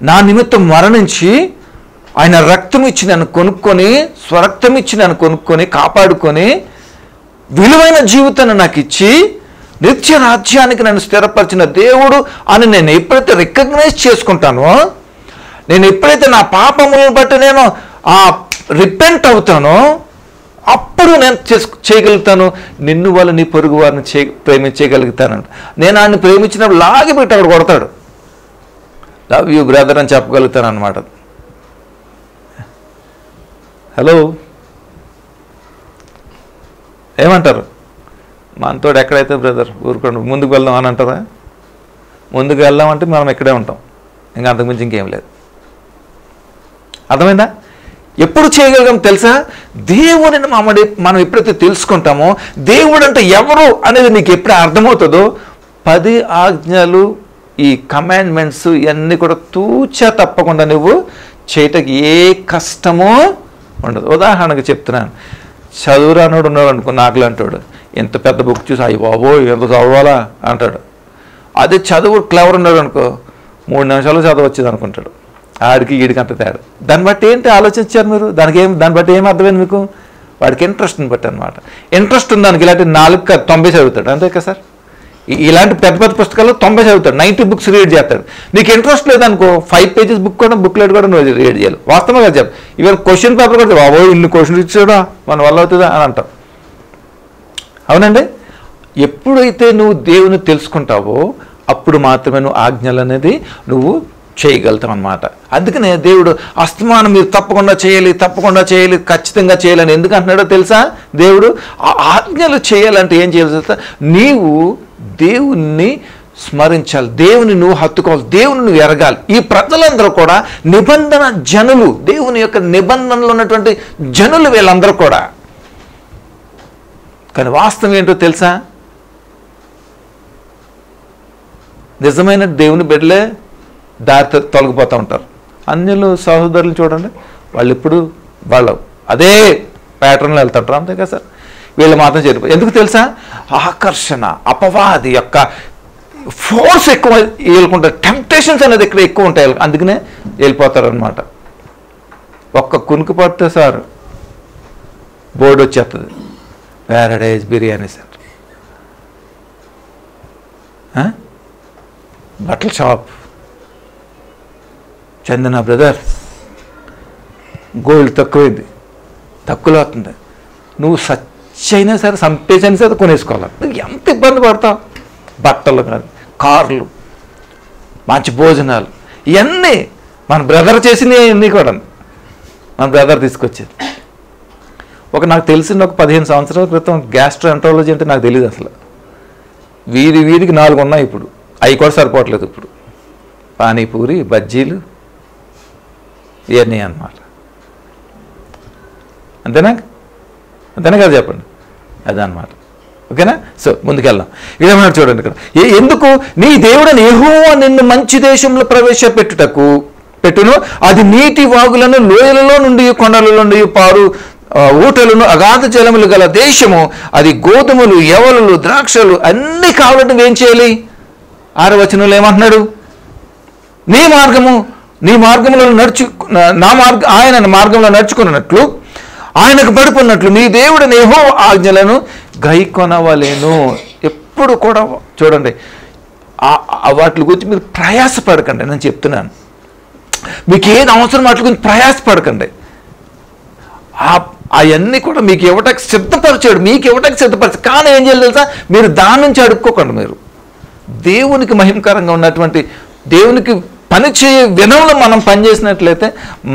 నా నిమిత్తం మరణించి ఆయన రక్తం ఇచ్చి నన్ను కొనుక్కొని, స్వరక్తం ఇచ్చి నన్ను కొనుక్కొని కాపాడుకొని విలువైన జీవితాన్ని నాకు ఇచ్చి నిత్య రాజ్యానికి నన్ను స్థిరపరిచిన దేవుడు అని నేను ఎప్పుడైతే రికగ్నైజ్ చేసుకుంటానో, నేను ఎప్పుడైతే నా పాపములను బట్టి నేను రిపెంట్ అవుతానో అప్పుడు నేను చేయగలుగుతాను. నిన్ను వల్ల నీ పొరుగు వారిని ప్రేమించగలుగుతానంట. నేను ఆయన్ని ప్రేమించినప్పుడు లాగిపెట్టి అక్కడ కొడతాడు. లవ్ యూ బ్రదర్ అని చెప్పగలుగుతాను అన్నమాట. హలో, ఏమంటారు? మనతో ఎక్కడైతే బ్రదర్ ఊరుకోండి ముందుకు వెళ్దాం అని అంటారా? ముందుకు వెళ్దామంటే మనం ఇక్కడే ఉంటాం, ఇంకా అంతకుమించి ఇంకేం లేదు. అర్థమైందా? ఎప్పుడు చేయగలిగాం తెలుసా? దేవుడిని మనం ఎప్పుడైతే తెలుసుకుంటామో దేవుడు అంటే ఎవరు అనేది నీకు ఎప్పుడు అర్థమవుతుందో 10 ఆజ్ఞలు ఈ కమాండ్మెంట్స్ ఇవన్నీ కూడా తూచా తప్పకుండా నువ్వు చేయటకి ఏ కష్టమో ఉండదు. ఉదాహరణకు చెప్తున్నాను, చదువురానోడు ఉన్నాడు అనుకో, నాకులంటాడు, ఎంత పెద్ద బుక్ చూసి అయ్యి బాబోయ్ ఎంత చదవాలా అంటాడు. అదే చదువు క్లవర్ ఉన్నాడు అనుకో, 3 నిమిషాలు చదవచ్చేది అనుకుంటాడు. ఆడికి వీడికి అంత తేడా. దాన్ని బట్టి ఏంటి ఆలోచించారు మీరు? దాన్ని బట్టి ఏం అర్థమైంది మీకు? వాడికి ఇంట్రెస్ట్ని బట్టి అనమాట. ఇంట్రెస్ట్ ఉంది దానికి, ఇలాంటి 490 చదువుతాడు, అంతే కదా సార్? ఇలాంటి పెద్ద పెద్ద పుస్తకాలు 90 చదువుతాడు, 90 బుక్స్ రీడ్ చేస్తాడు. నీకు ఇంట్రెస్ట్ లేదనుకో 5 పేజెస్ బుక్ కూడా బుక్లెట్ కూడా నువ్వు రీడ్ చేయాలి. వాస్తవంగా చెప్పు, ఈవెన్ క్వశ్చన్ పేపర్ కూడా బాబో ఇన్ని క్వశ్చన్స్ ఇచ్చాడా మన వల్ల అవుతుందా అని అంటావు. అవునండి? ఎప్పుడైతే నువ్వు దేవుని తెలుసుకుంటావో అప్పుడు మాత్రమే నువ్వు ఆజ్ఞలు అనేది నువ్వు చేయగలుగుతాం అన్నమాట. అందుకనే దేవుడు అస్తమానం మీరు తప్పకుండా చేయాలి ఖచ్చితంగా చేయాలని ఎందుకు అంటున్నాడో తెలుసా? దేవుడు ఆ ఆజ్ఞలు చేయాలంటే ఏం చేయాలి తెలుసా? నీవు దేవుణ్ణి స్మరించాలి, దేవుని నువ్వు హత్తుకోవాలి, దేవుని నువ్వు ఎరగాలి. ఈ ప్రజలందరూ కూడా నిబంధన జనులు, దేవుని యొక్క నిబంధనలు ఉన్నటువంటి జనులు వీళ్ళందరూ కూడా. కానీ వాస్తవం ఏంటో తెలుసా? నిజమైన దేవుని బిడ్డలే దారి తొలగిపోతూ ఉంటారు. అన్యులు సహోదరులు చూడండి, వాళ్ళు ఇప్పుడు వాళ్ళు అదే ప్యాటర్న్లో వెళ్తుంటారు, అంతే కదా సార్? వీళ్ళు మాత్రం చేరిపోయి ఎందుకు తెలుసా? ఆకర్షణ, అపవాది యొక్క ఫోర్స్ ఎక్కువ వీళ్ళకుంటారు, టెంప్టేషన్స్ అనేది ఇక్కడ ఎక్కువ ఉంటాయి, అందుకనే వెళ్ళిపోతారు అనమాట. ఒక్క కునుకు పడితే సార్ బోర్డు వచ్చేస్తుంది, ప్యారడైజ్ బిర్యానీ సెంటర్, బట్టల షాప్, చందన బ్రదర్స్, గోల్డ్ తక్కువైంది, తక్కువలో అవుతుంది, నువ్వు సచ్చైనా సరే సంపేసైనా సరే కొనేసుకోవాలి. నువ్వు ఎంత ఇబ్బంది పడతావు? బట్టలు కానీ, కార్లు, మంచి భోజనాలు, ఇవన్నీ మన బ్రదర్ చేసినవి అన్నీ కూడా మన బ్రదర్ తీసుకొచ్చేది. నాకు తెలిసిన 15 సంవత్సరాల క్రితం గ్యాస్ట్రోఎంట్రాలజీ అంటే నాకు తెలియదు అసలు. వీధికి 4 ఉన్నాయి ఇప్పుడు, అవి కూడా సరిపోవట్లేదు ఇప్పుడు. పానీపూరి, బజ్జీలు ఇవన్నీ అన్నమాట. అంతేనా కదా చెప్పండి, అదనమాట. ఓకేనా? సో ముందుకెళ్దాం. ఇదేమన్నాడు చూడండి ఇక్కడ, ఎందుకు నీ దేవుడని యెహోవా నిన్ను మంచి దేశంలో పెట్టును, అది నీటి వాగులను, లోయలలో నుండి, కొండల నుండి పారు ఊటలను, అగాధ జలములు గల దేశము, అది గోధుమలు, యవలులు, ద్రాక్షలు అన్నీ కావాలంటే నువ్వేం చేయాలి? 6వ వచనంలో ఏమంటున్నాడు? నీ మార్గంలో ఆయన మార్గంలో నడుచుకున్నట్లు, ఆయనకు పడిపోయినట్లు నీ దేవుడిని యెహోవా ఆజ్ఞలను గైకొనవలెను. ఎప్పుడు కూడా చూడండి, వాటి గురించి మీరు ప్రయాసపడకండి. నేను చెప్తున్నాను, మీకు ఏది అవసరం వాటి గురించి ప్రయాసపడకండి. అవన్నీ కూడా మీకు ఇవ్వటానికి సిద్ధపరిచాడు, కానీ ఏం చేయాలి తెలుసా? మీరు దాని నుంచి అడుక్కోకండి. మీరు దేవునికి మహిమకరంగా ఉన్నటువంటి దేవునికి పనిచేయ విధంలో మనం పనిచేసినట్లయితే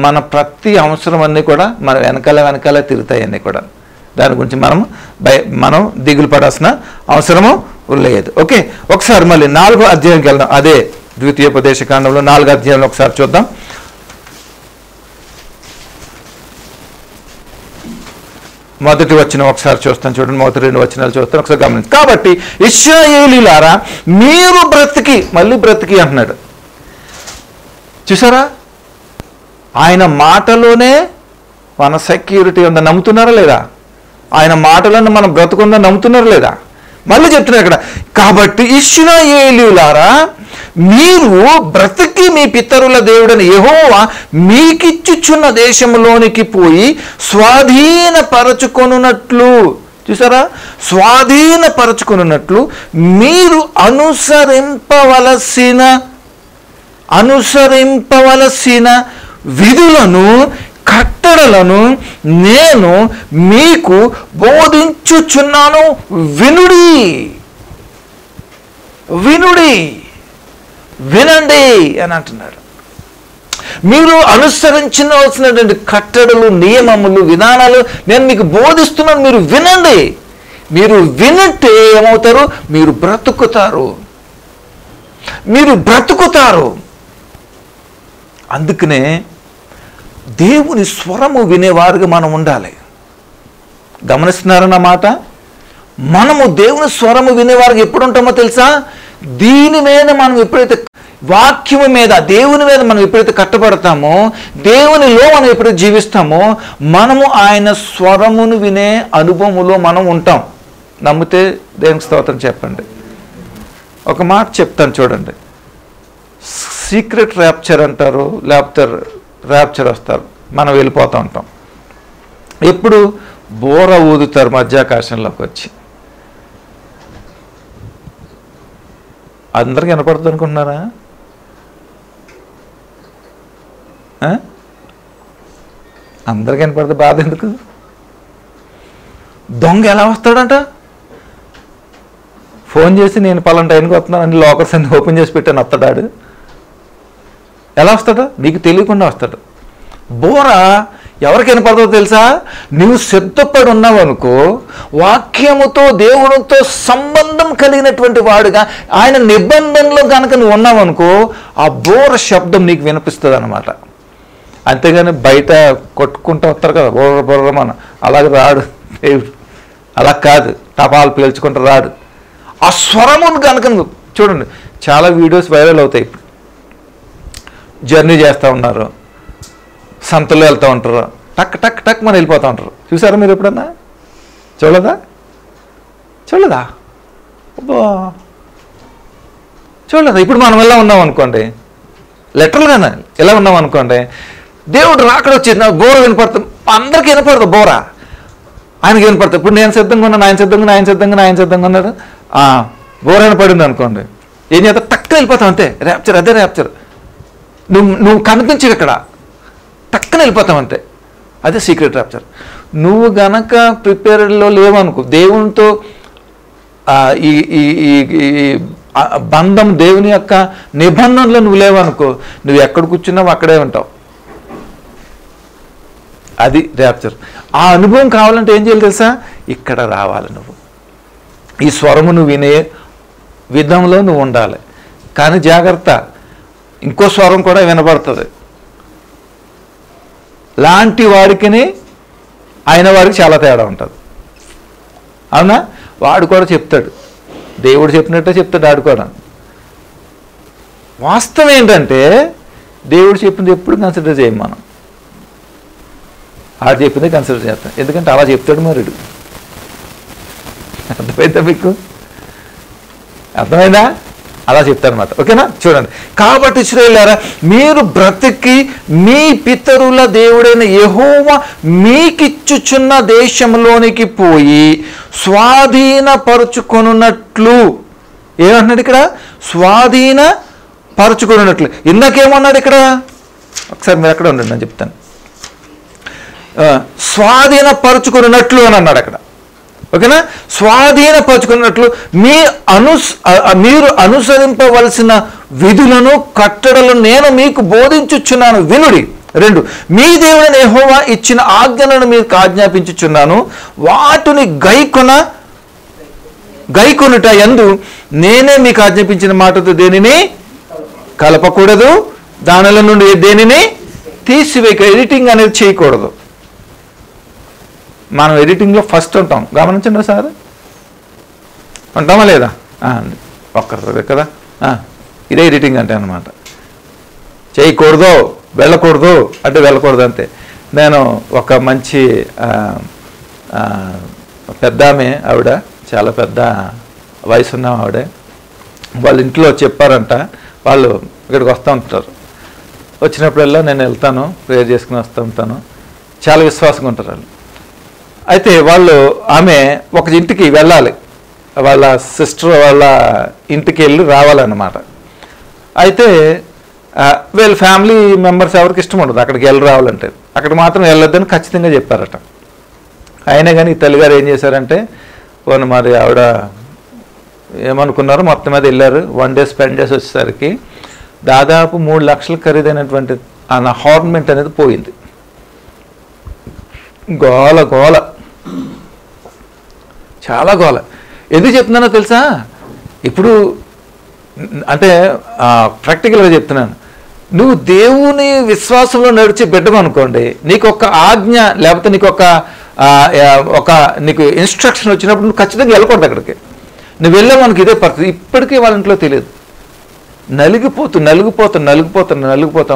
మన ప్రతి అవసరం అన్నీ కూడా మన వెనకాల తిరుగుతాయి అన్నీ కూడా. దాని గురించి మనం దిగులు పడాల్సిన అవసరము లేదు. ఓకే, ఒకసారి మళ్ళీ 4వ అధ్యాయంకి వెళ్దాం. అదే ద్వితీయోపదేశకాండంలో 4వ అధ్యాయంలో ఒకసారి చూద్దాం. మొదటి వచనం ఒకసారి చూస్తాను చూడండి, మొదటి 2 వచనాలు చూస్తాను ఒకసారి గమనించి. కాబట్టి ఇశ్రాయేలీయులారా మీరు మళ్ళీ బ్రతికి అంటున్నాడు. చూసారా? ఆయన మాటలోనే మన సెక్యూరిటీ ఉందని నమ్ముతున్నారా లేదా? ఆయన మాటలను మనం బ్రతుకుందని నమ్ముతున్నారా లేదా? మళ్ళీ చెప్తున్నారు ఇక్కడ, కాబట్టి ఇశ్రాయేలీయులారా మీరు బ్రతికి మీ పితరుల దేవుడని యెహోవా మీకిచ్చుచున్న దేశంలోనికి పోయి స్వాధీనపరచుకొనున్నట్లు, చూసారా? స్వాధీనపరచుకొనున్నట్లు మీరు అనుసరింపవలసిన విధులను, కట్టడలను నేను మీకు బోధించుచున్నాను, వినండి అని అంటున్నాడు. మీరు అనుసరించవలసినటువంటి కట్టడలు, నియమములు, విధానాలు నేను మీకు బోధిస్తున్నాను, మీరు వినండి. మీరు వినట్టే ఏమవుతారు? మీరు బ్రతుకుతారు. మీరు బ్రతుకుతారు. అందుకనే దేవుని స్వరము వినేవారుగా మనం ఉండాలి. గమనిస్తున్నారన్నమాట. మనము దేవుని స్వరము వినేవారికి ఎప్పుడు ఉంటామో తెలుసా? దీని మీద మనం ఎప్పుడైతే వాక్యము మీద, దేవుని మీద మనం ఎప్పుడైతే కట్టబడతామో, దేవునిలో మనం ఎప్పుడైతే జీవిస్తామో, మనము ఆయన స్వరమును వినే అనుభవంలో మనం ఉంటాం. నమ్మితే దేవునికి స్తోత్రం చెప్పండి. ఒక మాట చెప్తాను చూడండి. సీక్రెట్ ర్యాప్చర్ అంటారు, లేకపోతే ర్యాప్చర్ వస్తారు, మనం వెళ్ళిపోతూ ఉంటాం. ఎప్పుడు బోర ఊదుతారు మధ్యాకాశంలోకి వచ్చి. అందరికీ వినపడుతుంది అనుకుంటున్నారా? అందరికీ వినపడుతుంది. బాధ ఎందుకు? దొంగ ఎలా వస్తాడంట? ఫోన్ చేసి నేను పలానా టైంకి వస్తున్నాను అని లాకర్స్ అన్ని ఓపెన్ చేసి పెట్టాను, వస్తాడాడు. ఎలా వస్తాడు? నీకు తెలియకుండా వస్తాడు. బోర ఎవరికి వినపడుతుందో తెలుసా? నువ్వు సిద్ధపడి ఉన్నావు అనుకో, వాక్యముతో దేవునితో సంబంధం కలిగినటువంటి వాడుగా ఆయన నిబంధనలో కనుక నువ్వు ఉన్నావు అనుకో, ఆ బోర శబ్దం నీకు వినిపిస్తుంది అన్నమాట. అంతేగాని బయట కొట్టుకుంటూ వస్తారు కదా బోర్ర బోర్రమన, అలాగే రాడు దేవుడు. అలా కాదు, టపాలు పీల్చుకుంటూ రాడు. ఆ స్వరమును కనుక చూడండి, చాలా వీడియోస్ వైరల్ అవుతాయి. జర్నీ చేస్తూ ఉన్నారు, సంతలో వెళ్తూ ఉంటారు, టక్ టక్ టక్ మనం వెళ్ళిపోతూ ఉంటారు. చూసారా మీరు ఎప్పుడన్నా? చూడదా? అబ్బా చూడలేదా? ఇప్పుడు మనం ఎలా ఉన్నాం అనుకోండి, లెటర్లుగానే ఎలా ఉన్నాం అనుకోండి, దేవుడు రాకడ వచ్చేది, నాకు బోర వినపడుతుంది. అందరికీ వినపడదు బోర, ఆయనకి వినపడుతుంది. ఇప్పుడు నేను సిద్ధంగా ఉన్నాను, ఆయన సిద్ధంగా ఉన్నాడు, బోర వినపడింది అనుకోండి, ఏం చేస్తా? టక్కు వెళ్ళిపోతాం అంతే. ర్యాప్చర్, అదే ర్యాప్చర్. నువ్వు కనిపించవు ఇక్కడ, టక్కన వెళ్ళిపోతాం అంతే. అదే సీక్రెట్ ర్యాప్చర్. నువ్వు గనక ప్రిపేర్డ్లో లేవనుకో, దేవునితో ఈ బంధం, దేవుని యొక్క నిబంధనలో నువ్వు లేవనుకో, నువ్వు ఎక్కడ కూర్చున్నావు అక్కడే ఉంటావు. అది ర్యాప్చర్. ఆ అనుభవం కావాలంటే ఏం చేయాలి తెలుసా? ఇక్కడ రావాలి. నువ్వు ఈ స్వరమును వినే విధంలో నువ్వు ఉండాలి. కానీ జాగ్రత్త, ఇంకో స్వరం కూడా వినపడుతుంది. లాంటి వాడికి అయిన వాడికి చాలా తేడా ఉంటుంది. అవునా? వాడు కూడా చెప్తాడు, దేవుడు చెప్పినట్టే చెప్తాడు వాడు కూడా. వాస్తవం ఏంటంటే దేవుడు చెప్పింది ఎప్పుడు కన్సిడర్ చేయం మనం, ఆడు చెప్పింది కన్సిడర్ చేస్తాం. ఎందుకంటే అలా చెప్తాడు మరుడు. అర్థమైందా మీకు? అర్థమైందా? అలా చెప్తారనమాట. ఓకేనా? చూడండి. కాబట్టి ఇశ్రాయేలులారా, మీరు బ్రతికి మీ పితరుల దేవుడైన యెహోవా మీకిచ్చుచున్న దేశంలోనికి పోయి స్వాధీనపరుచుకొనున్నట్లు. ఏమంటున్నాడు ఇక్కడ? స్వాధీనపరుచుకొనున్నట్లు. ఇందాకేమన్నాడు ఇక్కడ? ఒకసారి మీరు ఎక్కడ ఉండండి, నేను చెప్తాను. స్వాధీనపరుచుకున్నట్లు అని అన్నాడు అక్కడ. ఓకేనా? స్వాధీనపరుచుకున్నట్లు మీరు అనుసరింపవలసిన విధులను కట్టడలను నేను మీకు బోధించుచున్నాను, వినుడి. 2, మీ దేవుడైన యెహోవా ఇచ్చిన ఆజ్ఞలను మీకు ఆజ్ఞాపించుచున్నాను, వాటిని గైకొనుట యందు నేనే మీకు ఆజ్ఞాపించిన మాటతో దేనిని కలపకూడదు, దానిలో నుండి దేనిని తీసివేయక. ఎడిటింగ్ అనేది చేయకూడదు. మనం ఎడిటింగ్లో ఫస్ట్ ఉంటాం, గమనించండి సార్. ఉంటామా లేదా? ఒక్కరు కదా, ఇదే ఎడిటింగ్ అంటే అన్నమాట. చేయకూడదు, వెళ్ళకూడదు అంటే వెళ్ళకూడదు అంతే. నేను ఒక మంచి పెద్ద ఆవిడ, చాలా పెద్ద వయసు ఉన్న ఆవిడే, వాళ్ళ ఇంట్లో చెప్పారంట, వాళ్ళు ఇక్కడికి వస్తూ ఉంటారు. వచ్చినప్పుడల్లా నేను వెళ్తాను, ప్రేయర్ చేసుకుని వస్తూ ఉంటాను. చాలా విశ్వాసంగా ఉంటారు వాళ్ళు. అయితే ఆమె ఒక ఇంటికి వెళ్ళాలి, వాళ్ళ సిస్టర్ వాళ్ళ ఇంటికి వెళ్ళి రావాలన్నమాట. అయితే వీళ్ళ ఫ్యామిలీ మెంబర్స్ ఎవరికి ఇష్టం ఉండదు అక్కడికి వెళ్ళి రావాలంటే. అక్కడ మాత్రం వెళ్ళొద్దని ఖచ్చితంగా చెప్పారట. అయినా కానీ ఈ తల్లిగారు ఏం చేశారంటే, మరి ఆవిడ ఏమనుకున్నారు, మొత్తం మీద వెళ్ళారు. 1 డే స్పెండ్ చేసి వచ్చేసరికి దాదాపు 3 లక్షలు ఖరీదైనటువంటి ఆ హార్నమెంట్ అనేది పోయింది. గోల. చాలా గోల. ఎందుకు చెప్తున్నానో తెలుసా? ఇప్పుడు అంటే ప్రాక్టికల్గా చెప్తున్నాను. నువ్వు దేవుని విశ్వాసంలో నడిచే బిడ్డవు అనుకోండి, నీకు ఒక ఆజ్ఞ లేకపోతే నీకు ఒక నీకు ఇన్స్ట్రక్షన్ వచ్చినప్పుడు నువ్వు ఖచ్చితంగా వెళ్ళకూడదు అక్కడికి. నువ్వు వెళ్ళే మనకి ఇదే పరిస్థితి. ఇప్పటికీ వాళ్ళ ఇంట్లో తెలియదు, నలిగిపోతూ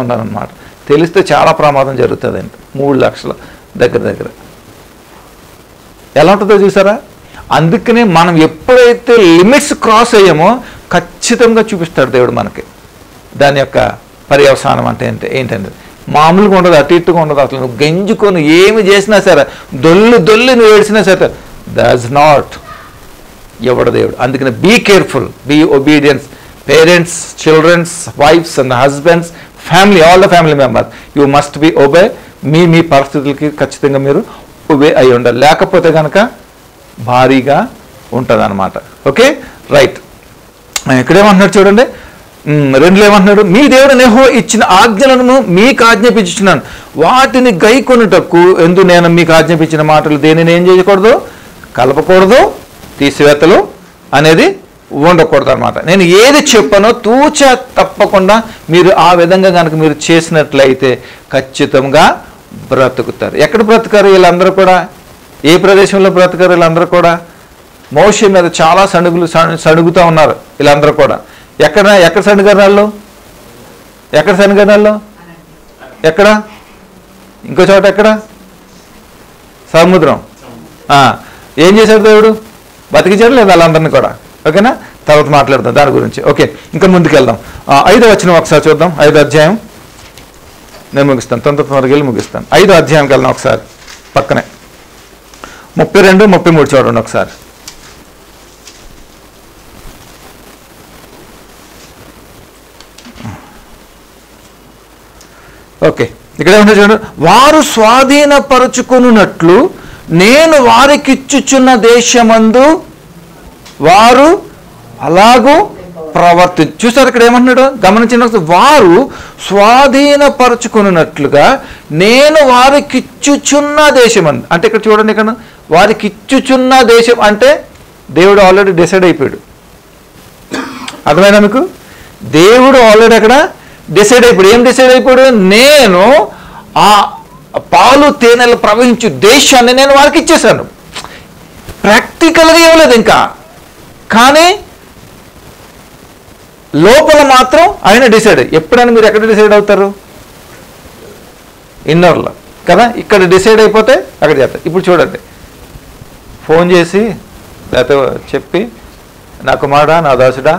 ఉంటాను అనమాట. తెలిస్తే చాలా ప్రమాదం జరుగుతుంది అండి. 3 లక్షల దగ్గర ఎలా ఉంటుందో చూసారా? అందుకనే మనం ఎప్పుడైతే లిమిట్స్ క్రాస్ అయ్యామో ఖచ్చితంగా చూపిస్తాడు దేవుడు మనకి దాని యొక్క పర్యవసానం అంటే ఏంటంటే మామూలుగా ఉండదు, అటు ఇట్టుగా ఉండదు. అసలు నువ్వు గెంజుకొని ఏమి చేసినా సరే, దొల్లి నువ్వు ఏడ్చినా సరే, దాట్స్ నాట్ ఎవడ దేవుడు. అందుకని be careful, be obedience, parents, childrens, wives and husbands, family, all the family members, you must be obey. మీ పరిస్థితులకి ఖచ్చితంగా మీరు ఒబే అయి ఉండాలి, లేకపోతే కనుక భారీగా ఉంటుంది అనమాట. Okay, right. ఇక్కడేమంటున్నాడు చూడండి, 2లో ఏమంటున్నాడు? మీ దేవుడు యెహోవా ఇచ్చిన ఆజ్ఞలను మీకు ఆజ్ఞాపించుచున్నాను, వాటిని గైకొనుటకు నేను మీకు ఆజ్ఞాపించిన మాటలు దేనిని ఏం చేయకూడదు, కలపకూడదు, తీసివేతలు అనేది ఉండకూడదు అనమాట. నేను ఏది చెప్పానో తూచ తప్పకుండా మీరు ఆ విధంగా కనుక మీరు చేసినట్లయితే ఖచ్చితంగా బ్రతుకుతారు. ఎక్కడ బ్రతుకారు వీళ్ళందరూ కూడా? ఏ ప్రదేశంలో బ్రతుకారు వీళ్ళందరూ కూడా? మోషే మీద చాలా సణుగుతూ ఉన్నారు వీళ్ళందరూ కూడా. ఎక్కడ సణుగారు వాళ్ళు? ఎక్కడ సణుగారు వాళ్ళు? ఎక్కడ? ఇంకో చోట ఎక్కడ? సముద్రం. ఏం చేశాడు దేవుడు? బతికించాడు లేదా వాళ్ళందరినీ కూడా? ఓకేనా, తర్వాత మాట్లాడదాం దాని గురించి. ఓకే, ఇంకా ముందుకెళ్దాం. 5వ వచనం ఒకసారి చూద్దాం. 5వ అధ్యాయం నేను ముగిస్తాను, తొందరగా వెళ్ళి ముగిస్తాను. 5వ అధ్యాయంకి వెళ్దాం ఒకసారి, పక్కనే 32, 33 చూడండి ఒకసారి. ఓకే, ఇక్కడ ఏమంటే చూడండి, వారు స్వాధీనపరచుకున్నట్లు నేను వారికిచ్చుచున్న దేశమందు వారు అలాగూ చూస్తారు. ఇక్కడ ఏమంటున్నాడు గమనించిన, వారు స్వాధీనపరచుకున్నట్లుగా నేను వారికిచ్చుచున్న దేశమందు. అంటే ఇక్కడ చూడండి, ఇక్కడ వారికిచ్చుచున్న దేశం అంటే దేవుడు ఆల్రెడీ డిసైడ్ అయిపోయాడు. అర్థమైనా మీకు? దేవుడు ఆల్రెడీ అక్కడ డిసైడ్ అయిపోయాడు. ఏం డిసైడ్ అయిపోయాడు? నేను ఆ పాలు తేనెలు ప్రవహించు దేశాన్ని నేను వారికి ఇచ్చేసాను. ప్రాక్టికల్గా ఇవ్వలేదు ఇంకా, కానీ లోపల మాత్రం ఆయన డిసైడ్. ఎప్పుడైనా మీరు ఎక్కడ డిసైడ్ అవుతారు? ఇన్నర్లో కదా. ఇక్కడ డిసైడ్ అయిపోతే అక్కడ చేస్తారు. ఇప్పుడు చూడండి, ఫోన్ చేసి లేకపోతే చెప్పి, నా కుమారుడా, నా దాసుడా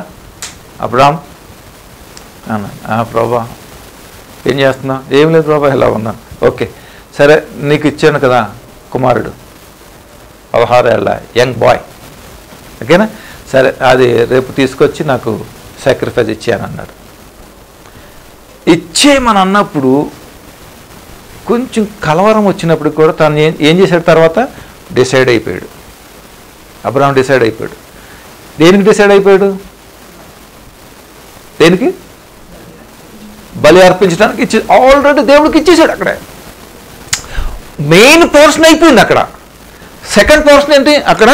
అబ్రామ్ ప్రభా ఏం చేస్తున్నావు? ఏం లేదు ప్రభా, ఇలా ఉన్నాను. ఓకే, సరే, నీకు ఇచ్చాను కదా కుమారుడు, అవహారేళ్ళ యంగ్ బాయ్, ఓకేనా, సరే అది రేపు తీసుకొచ్చి నాకు సాక్రిఫైస్ ఇచ్చాను అన్నాడు. ఇచ్చేయమని అన్నప్పుడు కొంచెం కలవరం వచ్చినప్పుడు కూడా తను ఏం చేశాడు? తర్వాత డిసైడ్ అయిపోయాడు. అబ్రాహాం డిసైడ్ అయిపోయాడు. దేనికి డిసైడ్ అయిపోయాడు? దేనికి? బలి అర్పించడానికి ఆల్రెడీ దేవుడికి ఇచ్చేసాడు. అక్కడే మెయిన్ పోర్షన్ అయిపోయింది. అక్కడ సెకండ్ పోర్షన్ ఏంటి? అక్కడ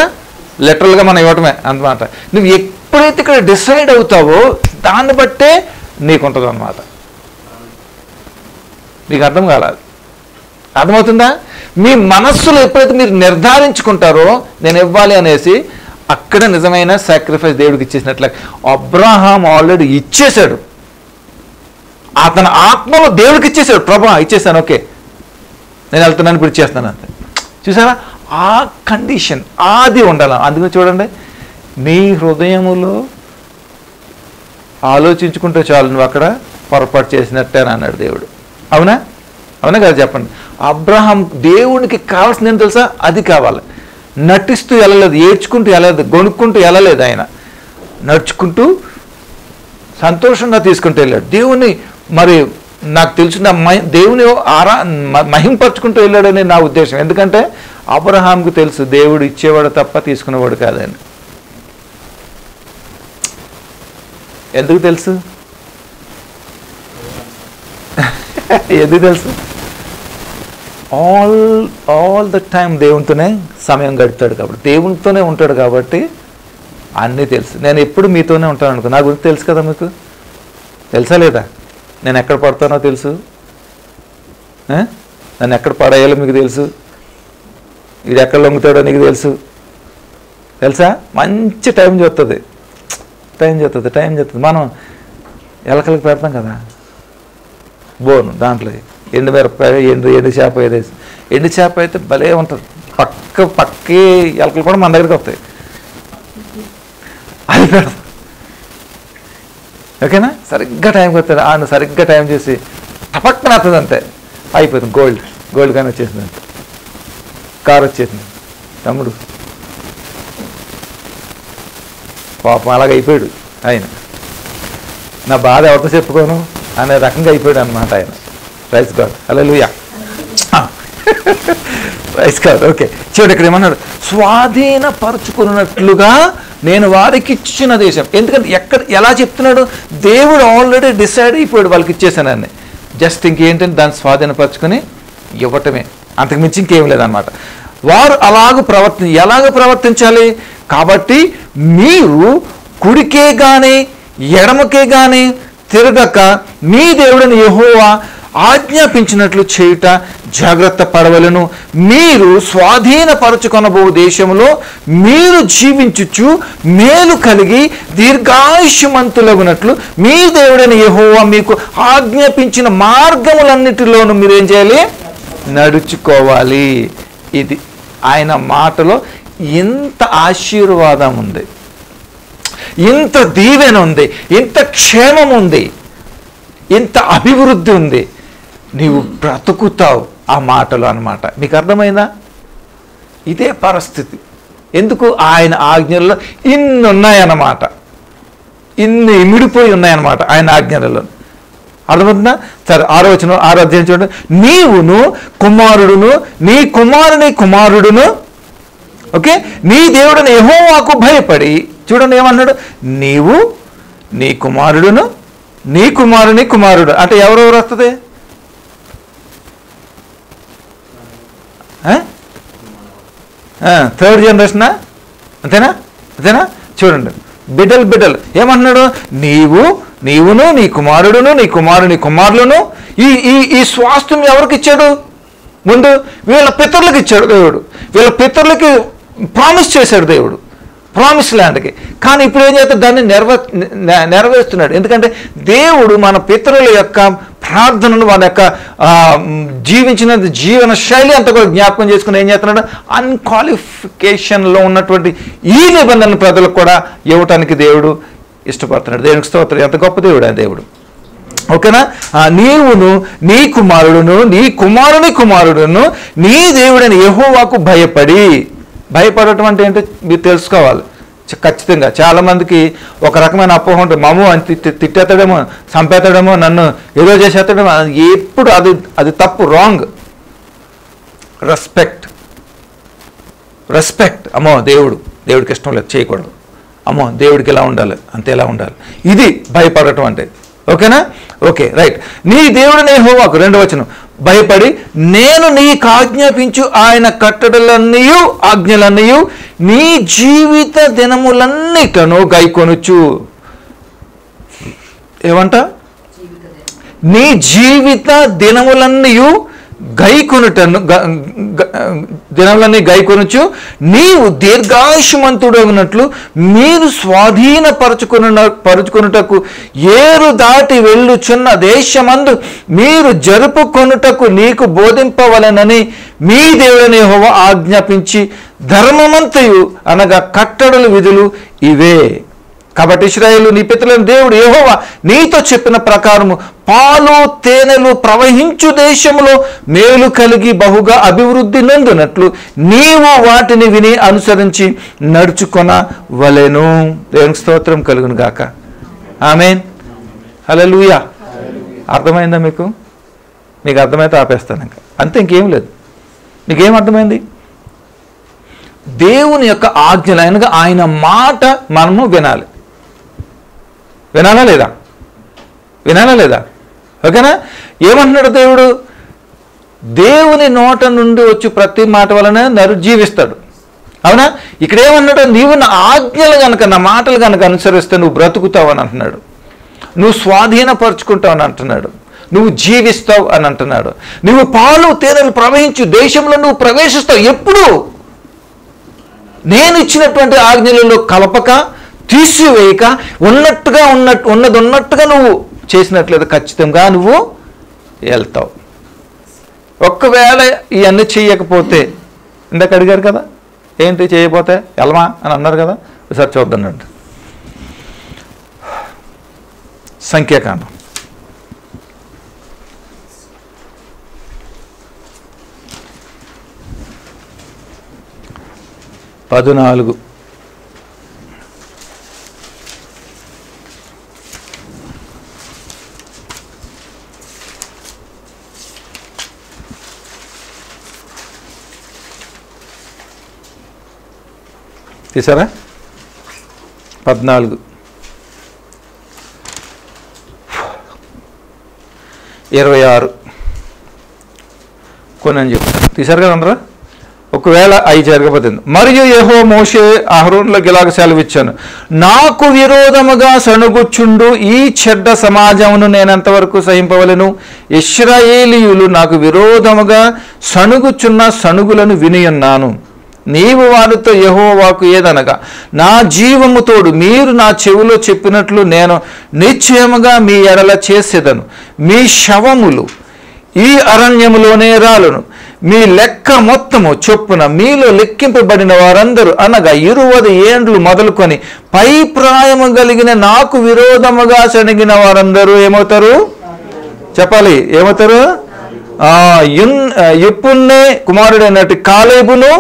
లిటరల్గా మనం ఇవ్వటమే అన్నమాట. నువ్వు ఎప్పుడైతే ఇక్కడ డిసైడ్ అవుతావో దాన్ని బట్టే నీకు ఉంటుంది అన్నమాట. నీకు అర్థం కాలేదు, అర్థమవుతుందా? మీ మనస్సులో ఎప్పుడైతే మీరు నిర్ధారించుకుంటారో నేను ఇవ్వాలి అనేసి, అక్కడ నిజమైన సాక్రిఫైస్ దేవుడికి ఇచ్చేసినట్లే. అబ్రహాం ఆల్రెడీ ఇచ్చేశాడు, అతని ఆత్మలో దేవుడికి ఇచ్చేసాడు. ప్రభా ఇచ్చేసాను, ఓకే నేను వెళ్తున్నాను, ఇప్పుడు ఇచ్చేస్తాను అంతే. చూసారా? ఆ కండిషన్ అది ఉండాలి. అందుకని చూడండి, నీ హృదయములో ఆలోచించుకుంటే చాలు, నువ్వు అక్కడ పొరపాటు చేసినట్టే అన్నాడు దేవుడు. అవునా? అవునా కదా? చెప్పండి. అబ్రహాం దేవునికి కావాల్సింది ఏం తెలుసా? అది కావాలి. నటిస్తూ వెళ్ళలేదు, ఏడ్చుకుంటూ వెళ్ళలేదు, గొనుక్కుంటూ వెళ్ళలేదు. ఆయన నడుచుకుంటూ సంతోషంగా తీసుకుంటూ వెళ్ళాడు. దేవుని మరి నాకు తెలిసిన దేవుని మహింపరచుకుంటూ వెళ్ళాడని నా ఉద్దేశం. ఎందుకంటే అబ్రహాంకు తెలుసు దేవుడు ఇచ్చేవాడు తప్ప తీసుకునేవాడు కాదని. ఎందుకు తెలుసు? ఎందుకు తెలుసు? ఆల్ ద టైం దేవునితోనే సమయం గడుపుతాడు కాబట్టి, దేవునితోనే ఉంటాడు కాబట్టి అన్నీ తెలుసు. నేను ఎప్పుడు మీతోనే ఉంటాను అనుకో, నా గురించి తెలుసు కదా మీకు, తెలుసా లేదా? నేను ఎక్కడ పడతానో తెలుసు, నన్ను ఎక్కడ పడేయాలో మీకు తెలుసు, ఇది ఎక్కడ లొంగుతాడో నీకు తెలుసా? మంచి టైం చూస్తుంది. మనం ఎలకలకి పెడతాం కదా బోను, దాంట్లో ఎండు మిరపకాయ, ఎండు చేప ఏదేసి, ఎండు చేప అయితే భలే ఉంటుంది, పక్కే ఎలకలు కూడా మన దగ్గరికి వస్తాయి, అది పెడతాం. ఓకేనా? సరిగ్గా టైంకి వస్తాడు, ఆయన సరిగ్గా టైం చేసి టపక్కన వస్తుంది, అంతే అయిపోతుంది. గోల్డ్ కానీ వచ్చేసింది, అంతే కారు వచ్చేసింది. తమ్ముడు పాపం అలాగ అయిపోయాడు ఆయన, నా బాధ ఎవరితో చెప్పుకోను అనే రకంగా అయిపోయాడు అనమాట ఆయన. ప్రైజ్ గాడ్, హల్లెలూయా, ప్రైజ్ గాడ్. ఓకే, చూడండి ఇక్కడ ఏమన్నాడు, స్వాధీనపరుచుకున్నట్లుగా నేను వారికి ఇచ్చిన దేశం. ఎందుకంటే ఎలా చెప్తున్నాడు, దేవుడు ఆల్రెడీ డిసైడ్ అయిపోయాడు వాళ్ళకి ఇచ్చేసానని, జస్ట్ ఇంకేంటంటే దాన్ని స్వాధీనపరచుకొని ఇవ్వటమే, అంతకు మించి ఇంకేం లేదనమాట. వారు ఎలాగ ప్రవర్తించాలి కాబట్టి మీరు కుడికే కానీ ఎడమకే కానీ తిరగక మీ దేవుడిని యెహోవా ఆజ్ఞాపించినట్లు చేయుట జాగ్రత్త పడవలను. మీరు స్వాధీనపరచుకొనబో దేశంలో మీరు జీవించుచు మేలు కలిగి దీర్ఘాయుష్మంతులగునట్లు మీ దేవుడైన యెహోవా మీకు ఆజ్ఞాపించిన మార్గములన్నిటిలోనూ మీరేం చేయాలి, నడుచుకోవాలి. ఇది ఆయన మాటలో ఇంత ఆశీర్వాదం ఉంది, ఇంత దీవెన ఉంది, ఇంత క్షేమం ఉంది, ఇంత అభివృద్ధి ఉంది. నీవు బ్రతుకుతావు ఆ మాటలు అన్నమాట. మీకు అర్థమైందా? ఇదే పరిస్థితి. ఎందుకు? ఆయన ఆజ్ఞల్లో ఇన్ని ఉన్నాయన్నమాట, ఇన్ని ఇమిడిపోయి ఉన్నాయన్నమాట ఆయన ఆజ్ఞలలో. అర్థమవుతుందా? సరే, 6వ వచనం 6వ అధ్యాయం చూడండి. నీవును కుమారుడును నీ కుమారుడును, ఓకే, నీ దేవుడిని యెహోవాకు భయపడి, చూడండి ఏమన్నాడు, నీవు నీ కుమారుడును నీ కుమారుడు అంటే ఎవరెవరు వస్తుంది? థర్డ్ జనరేషనా? అంతేనా? చూడండి, బిడ్డలు ఏమంటున్నాడు, నీవును నీ కుమారుడును నీ కుమారులను ఈ స్వాస్థ్యం ఎవరికి ఇచ్చాడు? ముందు వీళ్ళ పితరులకు ఇచ్చాడు దేవుడు, వీళ్ళ పితరులకి ప్రామిస్ చేశాడు దేవుడు, ప్రామిస్ ల్యాండ్కి. కానీ ఇప్పుడు ఏం చేస్తాడు, దాన్ని నెరవేరుస్తున్నాడు. ఎందుకంటే దేవుడు మన పితరుల యొక్క ప్రార్థనను, వాళ్ళ యొక్క జీవించిన జీవన శైలి అంతా కూడా జ్ఞాపకం చేసుకుని ఏం చేస్తున్నాడు, అన్క్వాలిఫికేషన్లో ఉన్నటువంటి ఈ నిబంధనల ప్రజలకు కూడా ఇవ్వటానికి దేవుడు ఇష్టపడుతున్నాడు. దేవునికి స్తోత్రం. ఎంత గొప్ప దేవుడు ఆ దేవుడు. ఓకేనా? నీవును నీ కుమారుడును నీ దేవుడైన యెహోవాకు భయపడటం అంటే ఏంటో మీరు తెలుసుకోవాలి ఖచ్చితంగా. చాలామందికి ఒక రకమైన అపోహ ఉంటుంది, మాము అని తిట్టేస్తాడేమో, చంపేస్తాడేమో, నన్ను ఏదో చేసేస్తాడేమో. ఎప్పుడు అది తప్పు, రాంగ్. రెస్పెక్ట్. అమ్మో దేవుడికి ఇష్టం లేదు, చేయకూడదు. అమ్మో దేవుడికి ఎలా ఉండాలి అంతే ఎలా ఉండాలి, ఇది భయపడటం అంటే. ఓకేనా? Okay, right. నీ దేవుడిని యెహోవాకు, 2వ వచనం, భయపడి నేను నీకు ఆజ్ఞాపించు ఆయన కట్టడలన్నయు ఆజ్ఞలన్నయు నీ జీవిత దినములన్నిటను గైకొనుచు. ఏమంట? నీ జీవిత దినములన్నయు దినములన్నీ గైకొనుచు నీవు దీర్ఘాయుష్మంతుడగునట్లు మీరు స్వాధీనపరచుకొనుటకు ఏరు దాటి వెళ్ళుచున్న దేశమందు మీరు జరుపుకొనుటకు నీకు బోధింపవలెనని మీ దేవుడైన యెహోవా ఆజ్ఞాపించి ధర్మమంతయు అనగా కట్టడలు విధులు ఇవే. కాబట్టి ఇశ్రాయేలు నీ పితరులైన దేవుడు యెహోవా నీతో చెప్పిన ప్రకారము పాలు తేనెలు ప్రవహించు దేశంలో మేలు కలిగి బహుగా అభివృద్ధి నొందినట్లు నీవు వాటిని విని అనుసరించి నడుచుకొనవలెను. దేవునికి స్తోత్రం కలుగును గాక. ఆమేన్, హల్లెలూయా. అర్థమైందా మీకు? మీకు అర్థమైతే ఆపేస్తాను ఇంకా, అంతే, ఇంకేం లేదు. నీకేం అర్థమైంది? దేవుని యొక్క ఆజ్ఞలు అనగా ఆయన మాట మనము వినాలి. వినాలా లేదా? ఓకేనా? ఏమంటున్నాడు దేవుడు? దేవుని నోట నుండి వచ్చి ప్రతి మాట వలన నరు జీవిస్తాడు. అవునా? ఇక్కడ ఏమన్నాడు? నీవు నా ఆజ్ఞలు కనుక, నా మాటలు కనుక అనుసరిస్తే నువ్వు బ్రతుకుతావు అని అంటున్నాడు. నువ్వు స్వాధీనపరుచుకుంటావు అని అంటున్నాడు. నువ్వు జీవిస్తావు అని అంటున్నాడు. నువ్వు పాలు తేనెలు ప్రవహించు దేశంలో నువ్వు ప్రవేశిస్తావు. ఎప్పుడు? నేను ఇచ్చినటువంటి ఆజ్ఞలలో కలపక, తీసివేయక, ఉన్నట్టుగా ఉన్నది ఉన్నట్టుగా నువ్వు చేసినట్లయితే ఖచ్చితంగా నువ్వు వెళ్తావు. ఒక్కవేళ ఇవన్నీ చేయకపోతే, ఇందాక అడిగారు కదా, ఏంటి చేయకపోతే వెళ్ళమా అని అన్నారు కదా, ఒకసారి చూద్దానండి. సంఖ్యాకాండం 14. తీసారా? 14, 26 కొన్ని అని చెప్పి తీశారు కదా అందరూ. ఒకవేళ అవి జరగబోతుంది. మరియు యెహోవా మోషే అహరోనులకు ఇలాగ సెలవిచ్చాను, నాకు విరోధముగా సణుగుచుండు ఈ చెడ్డ సమాజమును నేనెంతవరకు సహింపవలెను? ఇశ్రాయేలీయులు నాకు విరోధముగా సణుగుచున్న సణుగులను వినియున్నాను. నీవు వారితో యెహోవాకు ఏదనగా, నా జీవము తోడు మీరు నా చెవిలో చెప్పినట్లు నేను నిశ్చయముగా మీ ఎడల చేసేదను. మీ శవములు ఈ అరణ్యములోనే రాలును. మీ లెక్క మొత్తము చొప్పున మీలో లెక్కింపబడిన వారందరూ అనగా 20 ఏండ్లు మొదలుకొని పై ప్రాయము కలిగిన నాకు విరోధముగా సణిగిన వారందరూ ఏమవుతారు? చెప్పాలి, ఏమవుతారు? యెఫున్నె కుమారుడైనటి కాలేబును,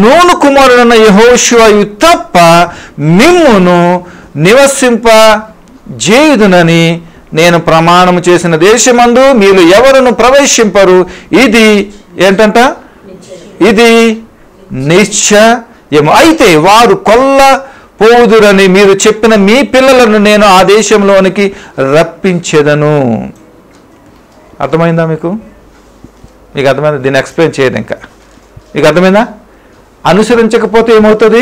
నూను కుమారుడైన యెహోషువయు తప్ప మిమ్మును నివసింప జేయుదునని నేను ప్రమాణము చేసిన దేశమందు మీరు ఎవరును ప్రవేశింపరు. ఇది ఏంటంట? ఇది నిశ్చయము. అయితే వారు కొల్ల పోదురని మీరు చెప్పిన మీ పిల్లలను నేను ఆ దేశంలోనికి రప్పించేదను. అర్థమైందా మీకు? మీకు అర్థమైందా? దీన్ని ఎక్స్ప్లెయిన్ చేయదు ఇంకా. మీకు అర్థమైందా? అనుసరించకపోతే ఏమవుతుంది?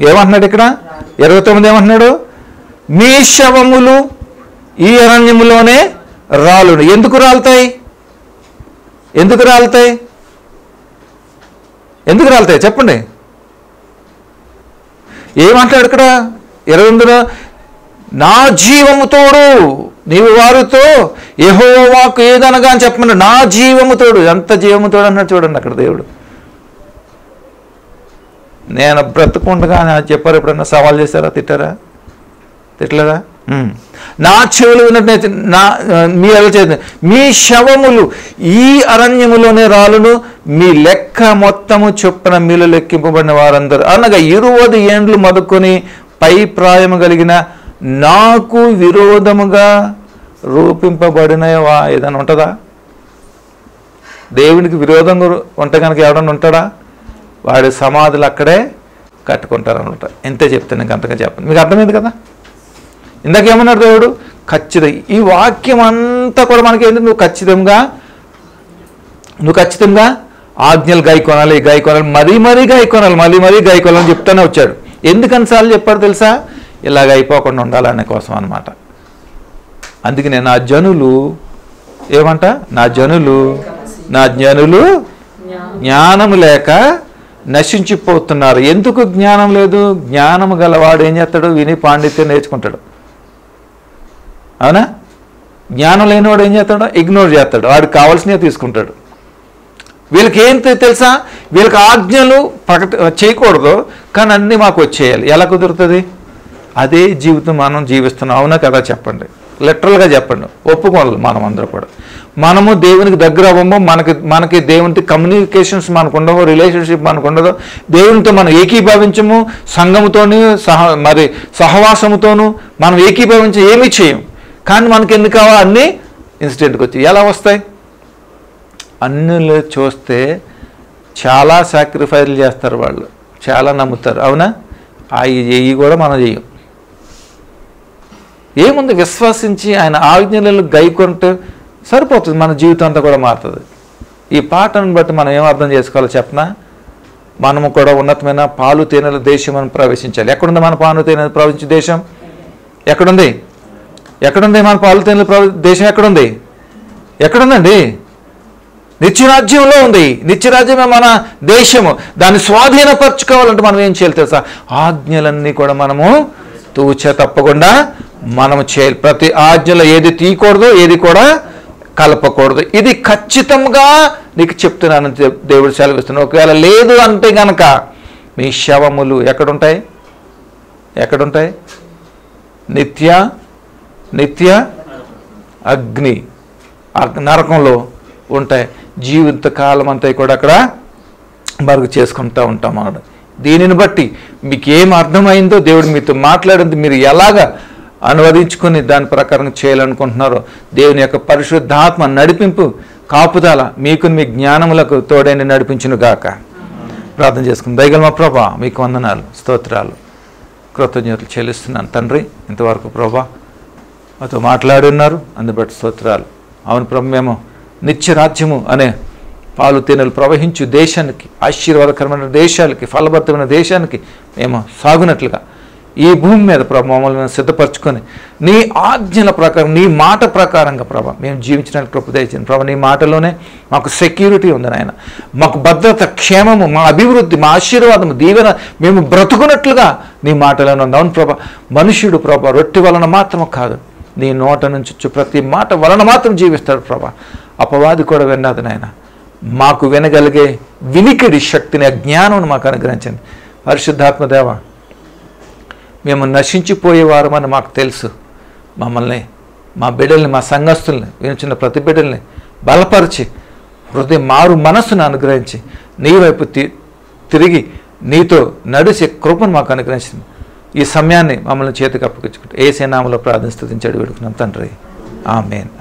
ఏమంటున్నాడు ఇక్కడ 29 ఏమంటున్నాడు? మీ శవములు ఈ అరణ్యములోనే రాలును. ఎందుకు రాలుతాయి? ఎందుకు రాలుతాయి? ఎందుకు రాలుతాయి చెప్పండి. ఏమంటాడు ఇక్కడ 28? నా జీవము తోడు నీవు వారితో యెహోవాకు ఏదనగా అని చెప్పమన్నాడు. నా జీవము తోడు. ఎంత జీవము తోడు అన్నాడు చూడండి అక్కడ దేవుడు. నేను బ్రతుకుండగా చెప్పారు. ఎప్పుడన్నా సవాల్ చేశారా? తిట్టారా? తిట్టలేదా? నా చెవులు విన్నట్టు మీ ఎలా చేస్తుంది? మీ శవములు ఈ అరణ్యములోనే రాలును. మీ లెక్క మొత్తము చొప్పున మీలో లెక్కింపబడిన వారందరూ అనగా 20 ఏండ్లు మొదలుకొని పై ప్రాయము కలిగిన నాకు విరోధముగా రూపింపబడినవా ఏదైనా ఉంటుందా? దేవునికి విరోధంగా ఉంటే కనుక ఎవడన్నా ఉంటాడా? వాడి సమాధులు అక్కడే కట్టుకుంటారు అనమాట. ఎంతే చెప్తాను, ఇంక అంతగా చెప్పండి. మీకు అర్థమైంది కదా? ఇందాకేమన్నాడు దేవుడు? ఖచ్చితంగా ఈ వాక్యం అంతా కూడా మనకి ఏంటి? నువ్వు ఖచ్చితంగా ఆజ్ఞలు గాయకొనాలి, మరీ గాయకొనాలని చెప్తానే వచ్చాడు. ఎందుకనిసార్లు చెప్పాడు తెలుసా? ఇలాగ అయిపోకుండా ఉండాలనే కోసం అనమాట. అందుకనే నా జనులు జ్ఞానము లేక నశించిపోతున్నారు. ఎందుకు జ్ఞానం లేదు? జ్ఞానము గలవాడు ఏం చేస్తాడు? విని పాండిత్యం నేర్చుకుంటాడు. అవునా? జ్ఞానం లేనివాడు ఏం చేస్తాడు? ఇగ్నోర్ చేస్తాడు. వాడికి కావాల్సినవి తీసుకుంటాడు. వీళ్ళకి ఏం తెలుసా? వీళ్ళకి ఆజ్ఞలు చేయకూడదు, కానీ అన్నీ మాకు వచ్చేయాలి. ఎలా కుదురుతుంది? అదే జీవితం మనం జీవిస్తున్నాం. అవునా కదా? చెప్పండి, లిటరల్గా చెప్పండి. ఒప్పుకోవాలి మనం అందరూ కూడా. మనము దేవునికి దగ్గర అవ్వము. మనకి దేవునితో కమ్యూనికేషన్స్ మనకు ఉండవు, రిలేషన్షిప్ మనకు ఉండదు. దేవునితో మనం ఏకీభవించము. సంఘముతోని మరి సహవాసముతోనూ మనం ఏకీభవించి ఏమీ చేయం. కానీ మనకి ఎందుకు కావాలి? అన్నీ ఇన్సిడెంట్కి వచ్చి ఎలా వస్తాయి? అన్నీ చూస్తే చాలా సాక్రిఫైస్లు చేస్తారు వాళ్ళు, చాలా నమ్ముతారు. అవునా? అవి కూడా మనం చేయం. ఏముంది? విశ్వసించి ఆయన ఆజ్ఞలను గైకొంటే సరిపోతుంది. మన జీవితం అంతా కూడా మారుతుంది. ఈ పాటను బట్టి మనం ఏం అర్థం చేసుకోవాలో చెప్పనా? మనము కూడా ఉన్నతమైన పాలు తేనెల దేశం మనం ప్రవేశించాలి. ఎక్కడుంది మన పాలు తేనెలు ప్రవేశించే దేశం? ఎక్కడుంది? మన పాలు తేనెల దేశం ఎక్కడుంది? ఎక్కడుందండి? నిత్యరాజ్యంలో ఉంది. నిత్యరాజ్యమే మన దేశము. దాన్ని స్వాధీనపరచుకోవాలంటే మనం ఏం చేయాలి తెలుసా? ఆజ్ఞలన్నీ కూడా మనము తూచ తప్పకుండా మనము చేయాలి. ప్రతి ఆజ్ఞలో ఏది తీయకూడదు, ఏది కూడా కలపకూడదు. ఇది ఖచ్చితంగా నీకు చెప్తున్నాను, దేవుడు సెలవిస్తున్నాడు. ఒకవేళ లేదు అంటే గనక మీ శవములు ఎక్కడుంటాయి? నిత్య అగ్ని నరకంలో ఉంటాయి. జీవితకాలం అంతా కూడా అక్కడ మరుగు చేసుకుంటూ ఉంటాం అన్నాడు. దీనిని బట్టి మీకు ఏం అర్థమైందో, దేవుడు మీతో మాట్లాడింది మీరు ఎలాగా అనువదించుకొని దాని ప్రకారం చేయాలనుకుంటున్నారో దేవుని యొక్క పరిశుద్ధాత్మ నడిపింపు కాపుదల మీకు మీ జ్ఞానములకు తోడైన నడిపించును గాక. ప్రార్థన చేసుకుని దయగల మా ప్రభా మీకు వందనాలు, స్తోత్రాలు, కృతజ్ఞతలు చెల్లిస్తున్నాను తండ్రి. ఇంతవరకు ప్రభా మాతో మాట్లాడి ఉన్నారు, అందుబట్టి స్తోత్రాలు. అవును ప్రభు, మేము నిత్యరాజ్యము అనే పాలు తేనెలు ప్రవహించు దేశానికి, ఆశీర్వాదకరమైన దేశాలకి, ఫలభరితమైన దేశానికి మేము సాగునట్లుగా ఈ భూమి మీద ప్రభు మమ్మల్ని సిద్ధపరచుకొని నీ ఆజ్ఞల ప్రకారం, నీ మాట ప్రకారంగా ప్రభా మేము జీవించడానికి కృప దయచేయండి ప్రభా. నీ మాటలోనే మాకు సెక్యూరిటీ ఉంది నాయన, మాకు భద్రత, క్షేమము, మా అభివృద్ధి, మా ఆశీర్వాదము, దీవెన మేము బ్రతుకున్నట్లుగా నీ మాటలోనే ఉంది. అవును ప్రభా, మనుష్యుడు ప్రభా రొట్టె వలన మాత్రం కాదు, నీ నోట నుంచి ప్రతి మాట వలన మాత్రం జీవిస్తాడు ప్రభా. అపవాది కూడా విన్నది నాయన, మాకు వినగలిగే వినికిడి శక్తిని, జ్ఞానం మాకు అనుగ్రహించండి. పరిశుద్ధాత్మదేవ, మేము నశించిపోయేవారమని మాకు తెలుసు. మమ్మల్ని, మా బిడ్డల్ని, మా సంఘస్థుల్ని, వినిచిన ప్రతి బిడ్డల్ని బలపరిచి హృదయం మారు మనస్సును అనుగ్రహించి నీ వైపు తిరిగి నీతో నడిచే కృపను మాకు అనుగ్రహించింది. ఈ సమయాన్ని మమ్మల్ని చేతికి అప్పగించుకుంటూ యేసు నామములో ప్రార్థన స్తుతించి వేడుకున్నాం తండ్రి. Amen.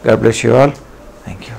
God bless you all. Thank you.